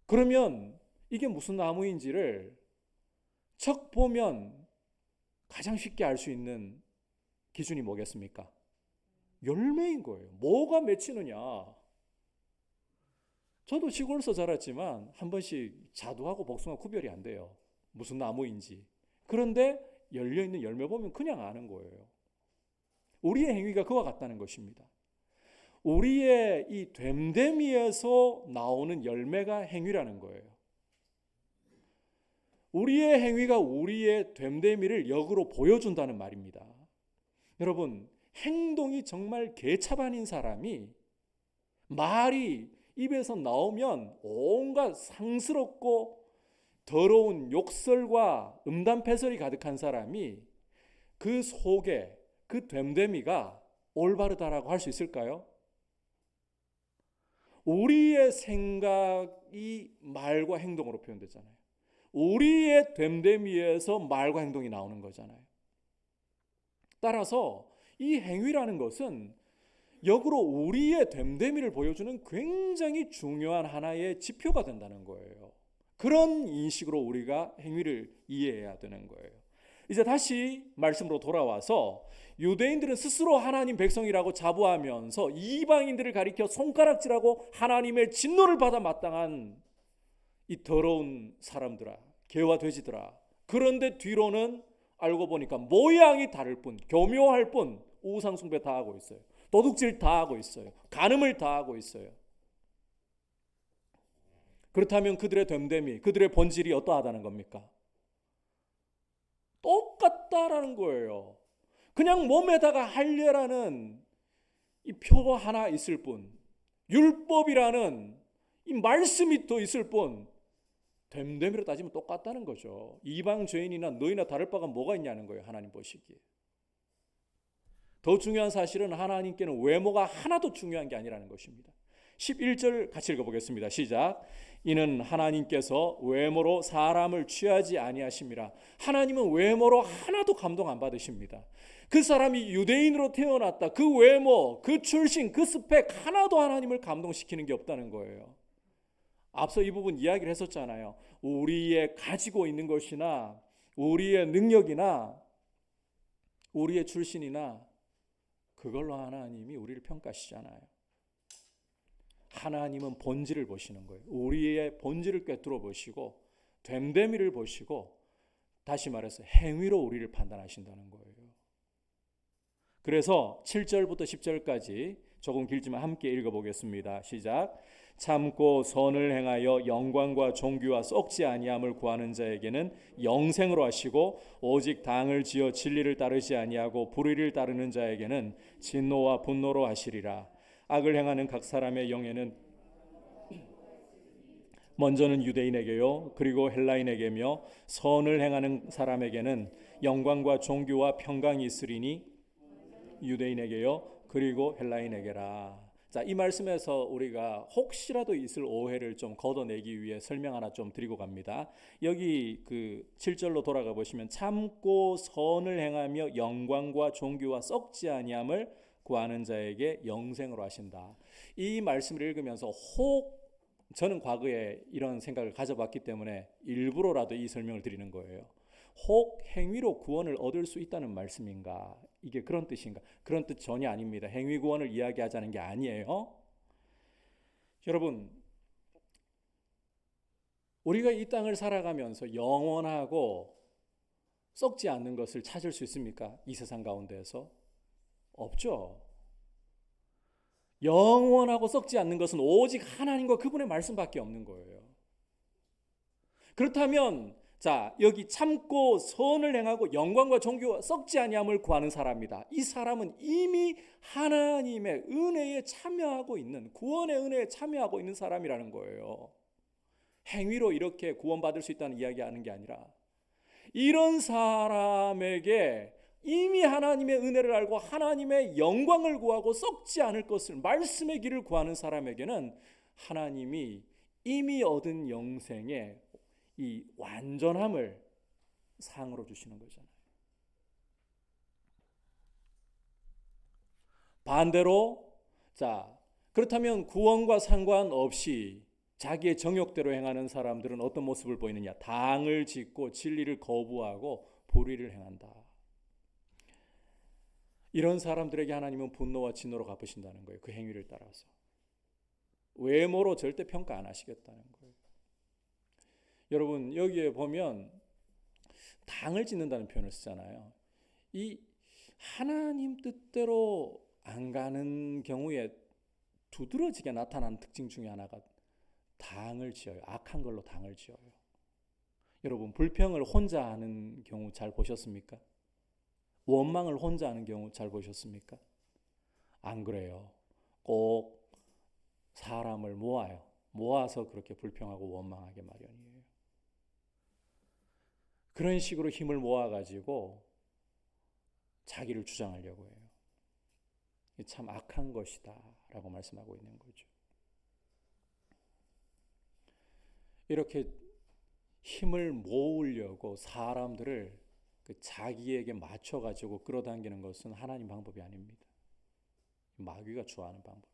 그러면 이게 무슨 나무인지를 척 보면 가장 쉽게 알 수 있는 기준이 뭐겠습니까? 열매인 거예요. 뭐가 맺히느냐. 저도 시골에서 자랐지만 한 번씩 자두하고 복숭아 구별이 안 돼요. 무슨 나무인지. 그런데 열려있는 열매 보면 그냥 아는 거예요. 우리의 행위가 그와 같다는 것입니다. 우리의 이 됨됨이에서 나오는 열매가 행위라는 거예요. 우리의 행위가 우리의 됨됨이를 역으로 보여준다는 말입니다. 여러분, 행동이 정말 개차반인 사람이 말이 입에서 나오면 온갖 상스럽고 더러운 욕설과 음담패설이 가득한 사람이 그 속에 그 됨됨이가 올바르다라고 할 수 있을까요? 우리의 생각이 말과 행동으로 표현되잖아요. 우리의 됨됨이에서 말과 행동이 나오는 거잖아요. 따라서 이 행위라는 것은 역으로 우리의 됨됨이를 보여주는 굉장히 중요한 하나의 지표가 된다는 거예요. 그런 인식으로 우리가 행위를 이해해야 되는 거예요. 이제 다시 말씀으로 돌아와서 유대인들은 스스로 하나님 백성이라고 자부하면서 이방인들을 가리켜 손가락질하고 하나님의 진노를 받아 마땅한 이 더러운 사람들아, 개와 돼지들아. 그런데 뒤로는 알고 보니까 모양이 다를 뿐, 교묘할 뿐 우상 숭배 다 하고 있어요. 도둑질 다 하고 있어요. 간음을 다 하고 있어요. 그렇다면 그들의 됨됨이, 그들의 본질이 어떠하다는 겁니까? 똑같다라는 거예요. 그냥 몸에다가 할례라는 이 표 하나 있을 뿐, 율법이라는 이 말씀이 더 있을 뿐, 됨됨이로 따지면 똑같다는 거죠. 이방 죄인이나 너희나 다를 바가 뭐가 있냐는 거예요. 하나님 보시기에. 더 중요한 사실은 하나님께는 외모가 하나도 중요한 게 아니라는 것입니다. 11절 같이 읽어보겠습니다. 시작. 이는 하나님께서 외모로 사람을 취하지 아니하심이라. 하나님은 외모로 하나도 감동 안 받으십니다. 그 사람이 유대인으로 태어났다. 그 외모, 그 출신, 그 스펙 하나도 하나님을 감동시키는 게 없다는 거예요. 앞서 이 부분 이야기를 했었잖아요. 우리의 가지고 있는 것이나 우리의 능력이나 우리의 출신이나 그걸로 하나님이 우리를 평가하시잖아요. 하나님은 본질을 보시는 거예요. 우리의 본질을 꿰뚫어 보시고 됨됨이를 보시고 다시 말해서 행위로 우리를 판단하신다는 거예요. 그래서 7절부터 10절까지 조금 길지만 함께 읽어보겠습니다. 시작. 참고 선을 행하여 영광과 존귀와 썩지 아니함을 구하는 자에게는 영생으로 하시고 오직 당을 지어 진리를 따르지 아니하고 불의를 따르는 자에게는 진노와 분노로 하시리라. 악을 행하는 각 사람의 영에는 먼저는 유대인에게요 그리고 헬라인에게며 선을 행하는 사람에게는 영광과 존귀와 평강이 있으리니 유대인에게요 그리고 헬라인에게라. 자, 이 말씀에서 우리가 혹시라도 있을 오해를 좀 걷어내기 위해 설명 하나 좀 드리고 갑니다. 여기 그 7절로 돌아가 보시면 참고 선을 행하며 영광과 존귀와 썩지 아니함을 구하는 자에게 영생으로 하신다. 이 말씀을 읽으면서 혹 저는 과거에 이런 생각을 가져봤기 때문에 일부러라도 이 설명을 드리는 거예요. 혹 행위로 구원을 얻을 수 있다는 말씀인가? 이게 그런 뜻인가? 그런 뜻 전혀 아닙니다. 행위 구원을 이야기하자는 게 아니에요. 여러분, 우리가 이 땅을 살아가면서 영원하고 썩지 않는 것을 찾을 수 있습니까? 이 세상 가운데에서? 없죠. 영원하고 썩지 않는 것은 오직 하나님과 그분의 말씀밖에 없는 거예요. 그렇다면 자, 여기 참고 선을 행하고 영광과 존귀와 썩지 아니함을 구하는 사람이다. 이 사람은 이미 하나님의 은혜에 참여하고 있는, 구원의 은혜에 참여하고 있는 사람이라는 거예요. 행위로 이렇게 구원받을 수 있다는 이야기하는 게 아니라 이런 사람에게 이미 하나님의 은혜를 알고 하나님의 영광을 구하고 썩지 않을 것을, 말씀의 길을 구하는 사람에게는 하나님이 이미 얻은 영생의 이 완전함을 상으로 주시는 거잖아요. 반대로 자, 그렇다면 구원과 상관없이 자기의 정욕대로 행하는 사람들은 어떤 모습을 보이느냐? 당을 짓고 진리를 거부하고 불의를 행한다. 이런 사람들에게 하나님은 분노와 진노로 갚으신다는 거예요. 그 행위를 따라서. 외모로 절대 평가 안 하시겠다는 거예요. 여러분, 여기에 보면 당을 짓는다는 표현을 쓰잖아요. 이 하나님 뜻대로 안 가는 경우에 두드러지게 나타나는 특징 중에 하나가 당을 지어요. 악한 걸로 당을 지어요. 여러분, 불평을 혼자 하는 경우 잘 보셨습니까? 원망을 혼자 하는 경우 잘 보셨습니까? 안 그래요. 꼭 사람을 모아서 그렇게 불평하고 원망하게 마련이에요. 그런 식으로 힘을 모아가지고 자기를 주장하려고 해요. 참 악한 것이다 라고 말씀하고 있는 거죠. 이렇게 힘을 모으려고 사람들을 자기에게 맞춰가지고 끌어당기는 것은 하나님 방법이 아닙니다. 마귀가 좋아하는 방법이에요.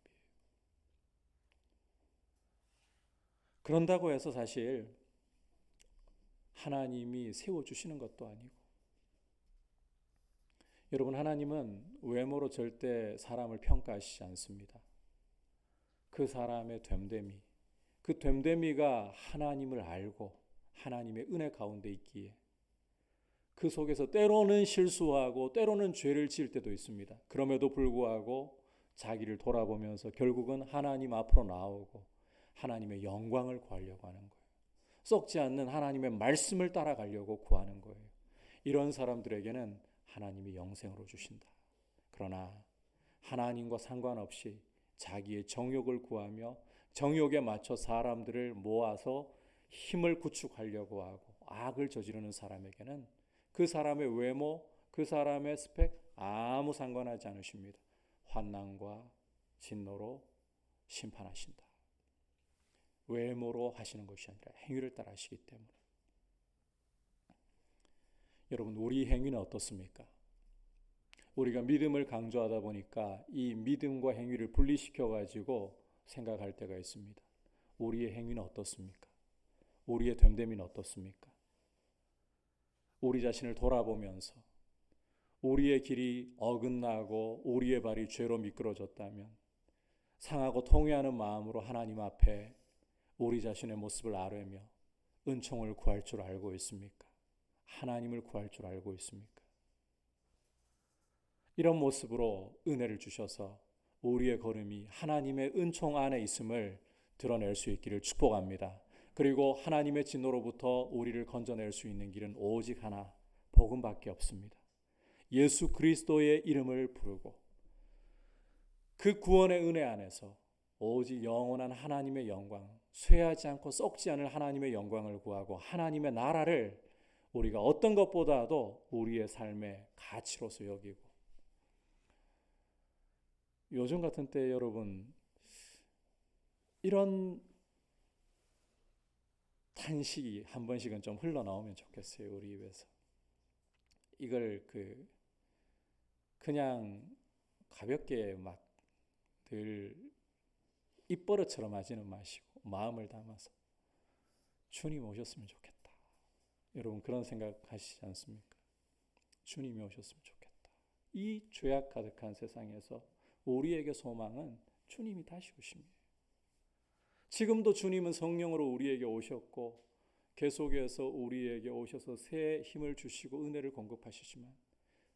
그런다고 해서 사실 하나님이 세워주시는 것도 아니고, 여러분, 하나님은 외모로 절대 사람을 평가하시지 않습니다. 그 사람의 됨됨이, 그 됨됨이가 하나님을 알고 하나님의 은혜 가운데 있기에 그 속에서 때로는 실수하고 때로는 죄를 지을 때도 있습니다. 그럼에도 불구하고 자기를 돌아보면서 결국은 하나님 앞으로 나오고 하나님의 영광을 구하려고 하는 거예요. 썩지 않는 하나님의 말씀을 따라가려고 구하는 거예요. 이런 사람들에게는 하나님이 영생으로 주신다. 그러나 하나님과 상관없이 자기의 정욕을 구하며 정욕에 맞춰 사람들을 모아서 힘을 구축하려고 하고 악을 저지르는 사람에게는 그 사람의 외모, 그 사람의 스펙 아무 상관하지 않으십니다. 환난과 진노로 심판하신다. 외모로 하시는 것이 아니라 행위를 따라 하시기 때문에. 여러분, 우리 행위는 어떻습니까? 우리가 믿음을 강조하다 보니까 이 믿음과 행위를 분리시켜 가지고 생각할 때가 있습니다. 우리의 행위는 어떻습니까? 우리의 됨됨이는 어떻습니까? 우리 자신을 돌아보면서 우리의 길이 어긋나고 우리의 발이 죄로 미끄러졌다면 상하고 통회하는 마음으로 하나님 앞에 우리 자신의 모습을 아뢰며 은총을 구할 줄 알고 있습니까? 하나님을 구할 줄 알고 있습니까? 이런 모습으로 은혜를 주셔서 우리의 걸음이 하나님의 은총 안에 있음을 드러낼 수 있기를 축복합니다. 그리고 하나님의 진노로부터 우리를 건져낼 수 있는 길은 오직 하나, 복음밖에 없습니다. 예수 그리스도의 이름을 부르고 그 구원의 은혜 안에서 오직 영원한 하나님의 영광, 쇠하지 않고 썩지 않을 하나님의 영광을 구하고 하나님의 나라를 우리가 어떤 것보다도 우리의 삶의 가치로서 여기고, 요즘 같은 때 여러분 이런 탄식이 한 번씩은 좀 흘러나오면 좋겠어요. 우리 입에서. 이걸 그냥 가볍게 막 늘 입버릇처럼 하지는 마시고 마음을 담아서 주님 오셨으면 좋겠다. 여러분 그런 생각 하시지 않습니까? 주님이 오셨으면 좋겠다. 이 죄악 가득한 세상에서 우리에게 소망은 주님이 다시 오십니다. 지금도 주님은 성령으로 우리에게 오셨고 계속해서 우리에게 오셔서 새 힘을 주시고 은혜를 공급하시지만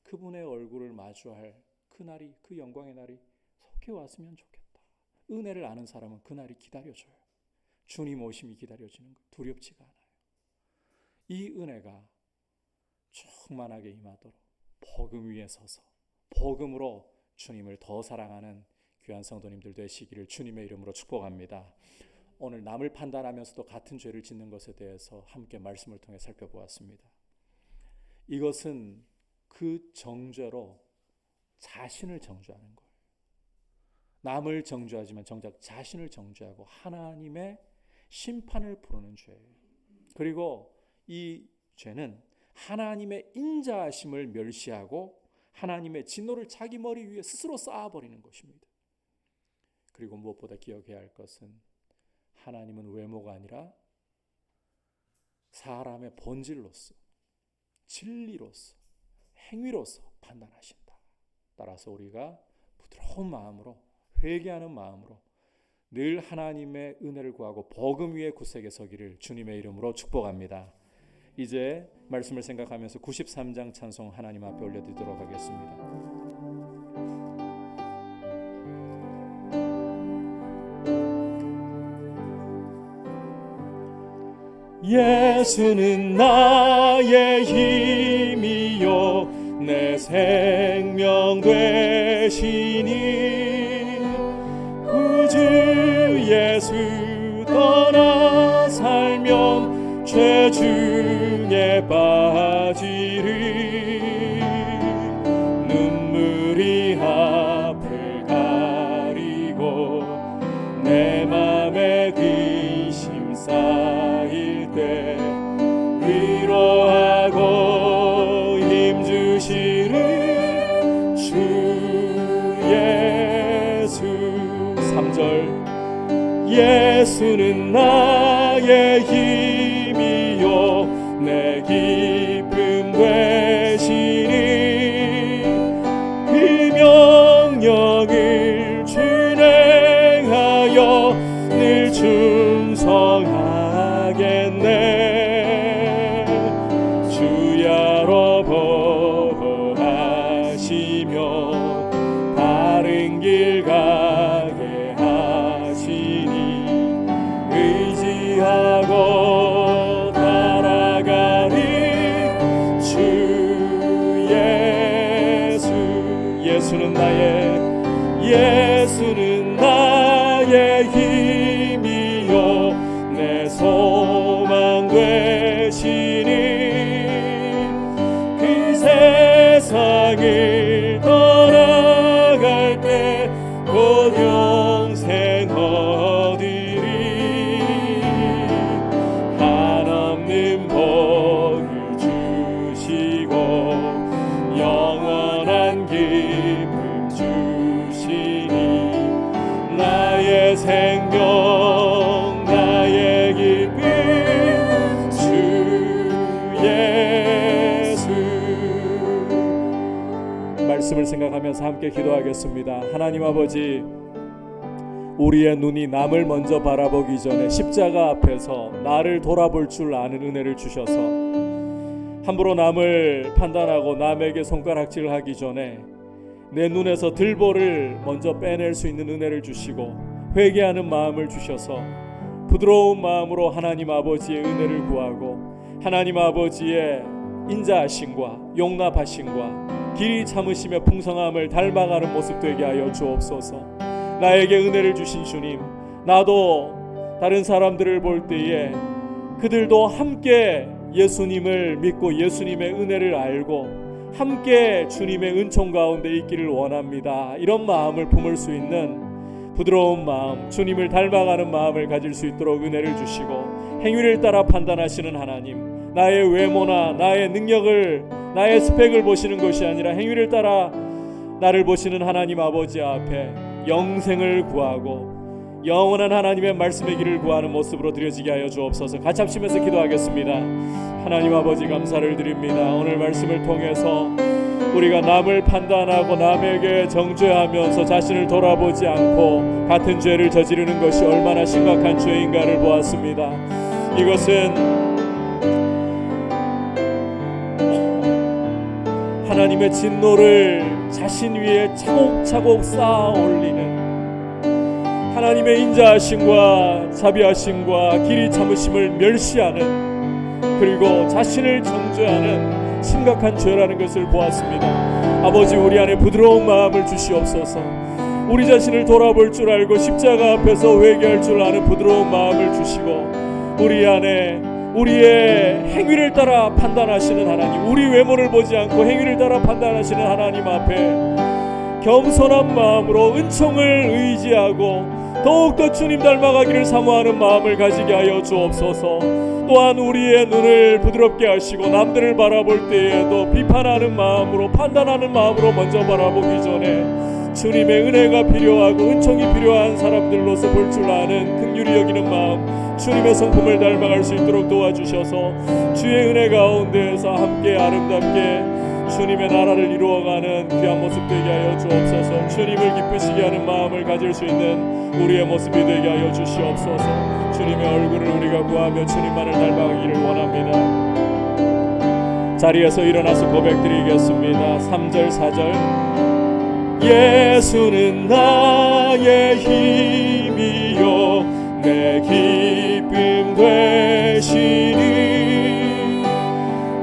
그분의 얼굴을 마주할 그날이, 그 영광의 날이 속히 왔으면 좋겠다. 은혜를 아는 사람은 그날이 기다려져요. 주님 오심이 기다려지는 것 두렵지가 않아요. 이 은혜가 충만하게 임하도록 복음 위에 서서 복음으로 주님을 더 사랑하는 귀한 성도님들 되시기를 주님의 이름으로 축복합니다. 오늘 남을 판단하면서도 같은 죄를 짓는 것에 대해서 함께 말씀을 통해 살펴보았습니다. 이것은 그 정죄로 자신을 정죄하는 거예요. 남을 정죄하지만 정작 자신을 정죄하고 하나님의 심판을 부르는 죄예요. 그리고 이 죄는 하나님의 인자하심을 멸시하고 하나님의 진노를 자기 머리 위에 스스로 쌓아버리는 것입니다. 그리고 무엇보다 기억해야 할 것은 하나님은 외모가 아니라 사람의 본질로서, 진리로서, 행위로서 판단하신다. 따라서 우리가 부드러운 마음으로, 회개하는 마음으로 늘 하나님의 은혜를 구하고 복음 위에 굳세게 서기를 주님의 이름으로 축복합니다. 이제 말씀을 생각하면서 93장 찬송 하나님 앞에 올려드리도록 하겠습니다. 예수는 나의 힘이요 내 생명 되시니 구주 죄 중에 빠지리 눈물이 앞을 가리고 내 맘에 근심 쌓일 때 위로하고 힘주시는 주 예수 3절 예수는 나의 힘이요 내 기쁨 되시니 그 명령을 준행하여 늘 충성하겠네 주야로 보호하시며 바른 길 가게 하시니 의지하고 따라가리 주 예수 예수는 나의 힘이요 내 소망 되시니 그 세상을 떠나갈 때 곧 영생 얻으리 한없는 복을 주시고 영원한 기쁨 주시니 나의 생명 나의 기쁨 주 예수 말씀을 생각하면서 함께 기도하겠습니다. 하나님 아버지 우리의 눈이 남을 먼저 바라보기 전에 십자가 앞에서 나를 돌아볼 줄 아는 은혜를 주셔서 함부로 남을 판단하고 남에게 손가락질을 하기 전에 내 눈에서 들보를 먼저 빼낼 수 있는 은혜를 주시고 회개하는 마음을 주셔서 부드러운 마음으로 하나님 아버지의 은혜를 구하고 하나님 아버지의 인자하심과 용납하심과 길이 참으심의 풍성함을 닮아가는 모습 되게 하여 주옵소서. 나에게 은혜를 주신 주님, 나도 다른 사람들을 볼 때에 그들도 함께 예수님을 믿고 예수님의 은혜를 알고 함께 주님의 은총 가운데 있기를 원합니다. 이런 마음을 품을 수 있는 부드러운 마음, 주님을 닮아가는 마음을 가질 수 있도록 은혜를 주시고 행위를 따라 판단하시는 하나님, 나의 외모나 나의 능력을 나의 스펙을 보시는 것이 아니라 행위를 따라 나를 보시는 하나님 아버지 앞에 영생을 구하고 영원한 하나님의 말씀의 길을 구하는 모습으로 드려지게 하여 주옵소서. 같이 합심해서 기도하겠습니다. 하나님 아버지 감사를 드립니다. 오늘 말씀을 통해서 우리가 남을 판단하고 남에게 정죄하면서 자신을 돌아보지 않고 같은 죄를 저지르는 것이 얼마나 심각한 죄인가를 보았습니다. 이것은 하나님의 진노를 자신 위에 차곡차곡 쌓아 올리는 하나님의 인자하심과 자비하심과 길이 참으심을 멸시하는 그리고 자신을 정죄하는 심각한 죄라는 것을 보았습니다. 아버지 우리 안에 부드러운 마음을 주시옵소서. 우리 자신을 돌아볼 줄 알고 십자가 앞에서 회개할 줄 아는 부드러운 마음을 주시고 우리 안에 우리의 행위를 따라 판단하시는 하나님, 우리 외모를 보지 않고 행위를 따라 판단하시는 하나님 앞에 겸손한 마음으로 은총을 의지하고 더욱더 주님 닮아가기를 사모하는 마음을 가지게 하여 주옵소서. 또한 우리의 눈을 부드럽게 하시고 남들을 바라볼 때에도 비판하는 마음으로 판단하는 마음으로 먼저 바라보기 전에 주님의 은혜가 필요하고 은총이 필요한 사람들로서 볼 줄 아는 긍휼히 여기는 마음, 주님의 성품을 닮아갈 수 있도록 도와주셔서 주의 은혜 가운데에서 함께 아름답게 주님의 나라를 이루어가는 귀한 모습 되게 하여 주옵소서. 주님을 기쁘시게 하는 마음을 가질 수 있는 우리의 모습이 되게 하여 주시옵소서. 주님의 얼굴을 우리가 구하며 주님만을 닮아가기를 원합니다. 자리에서 일어나서 고백드리겠습니다. 3절 4절 예수는 나의 힘이요 내 기쁨 되시니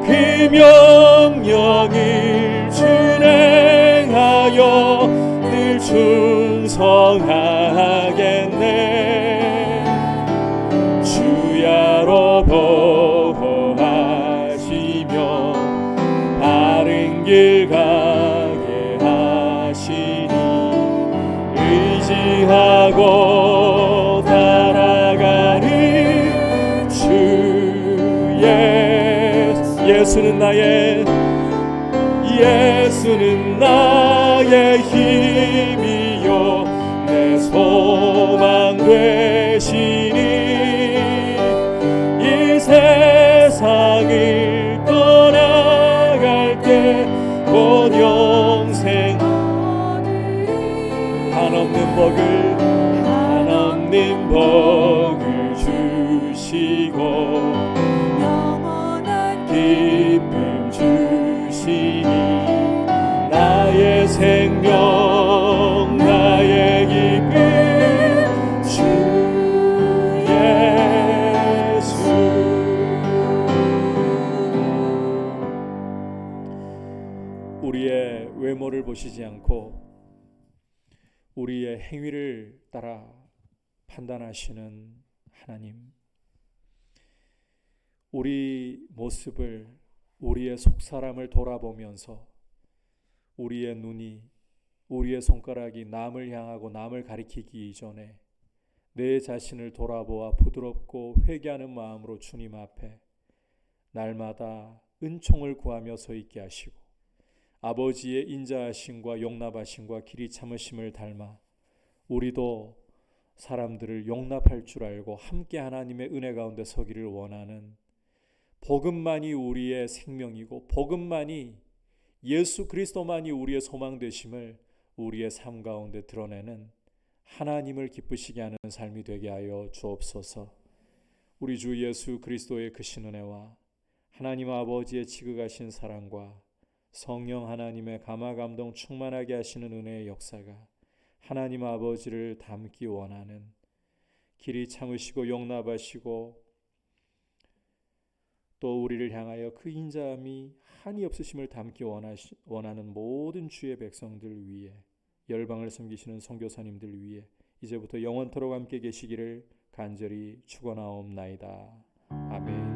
그 명령을 준행하여 늘 충성하겠네 주야로 길 가게 하시니 의지하고 따라가는 주의 예수는 나의 힘이요 내 소망 되시니 이 세상을 떠나갈 때 곧 영생 한없는 복을 주시고 영원한 기쁨 주시니 나의 생명 나의 기쁨 주 예수. 우리의 외모를 보시지 않고 우리의 행위를 따라 판단하시는 하나님, 우리 모습을, 우리의 속사람을 돌아보면서 우리의 눈이, 우리의 손가락이 남을 향하고 남을 가리키기 이전에 내 자신을 돌아보아 부드럽고 회개하는 마음으로 주님 앞에 날마다 은총을 구하며 서 있게 하시고 아버지의 인자하심과 용납하심과 길이 참으심을 닮아 우리도 사람들을 용납할 줄 알고 함께 하나님의 은혜 가운데 서기를 원하는, 복음만이 우리의 생명이고 복음만이, 예수 그리스도만이 우리의 소망 되심을 우리의 삶 가운데 드러내는 하나님을 기쁘시게 하는 삶이 되게 하여 주옵소서. 우리 주 예수 그리스도의 크신 은혜와 하나님 아버지의 지극하신 사랑과 성령 하나님의 감화 감동 충만하게 하시는 은혜의 역사가 하나님 아버지를 닮기 원하는, 길이 참으시고 용납하시고 또 우리를 향하여 그 인자함이 한이 없으심을 닮기 원하는 모든 주의 백성들 위해, 열방을 섬기시는 선교사님들 위해 이제부터 영원토록 함께 계시기를 간절히 축원하옵나이다. 아멘.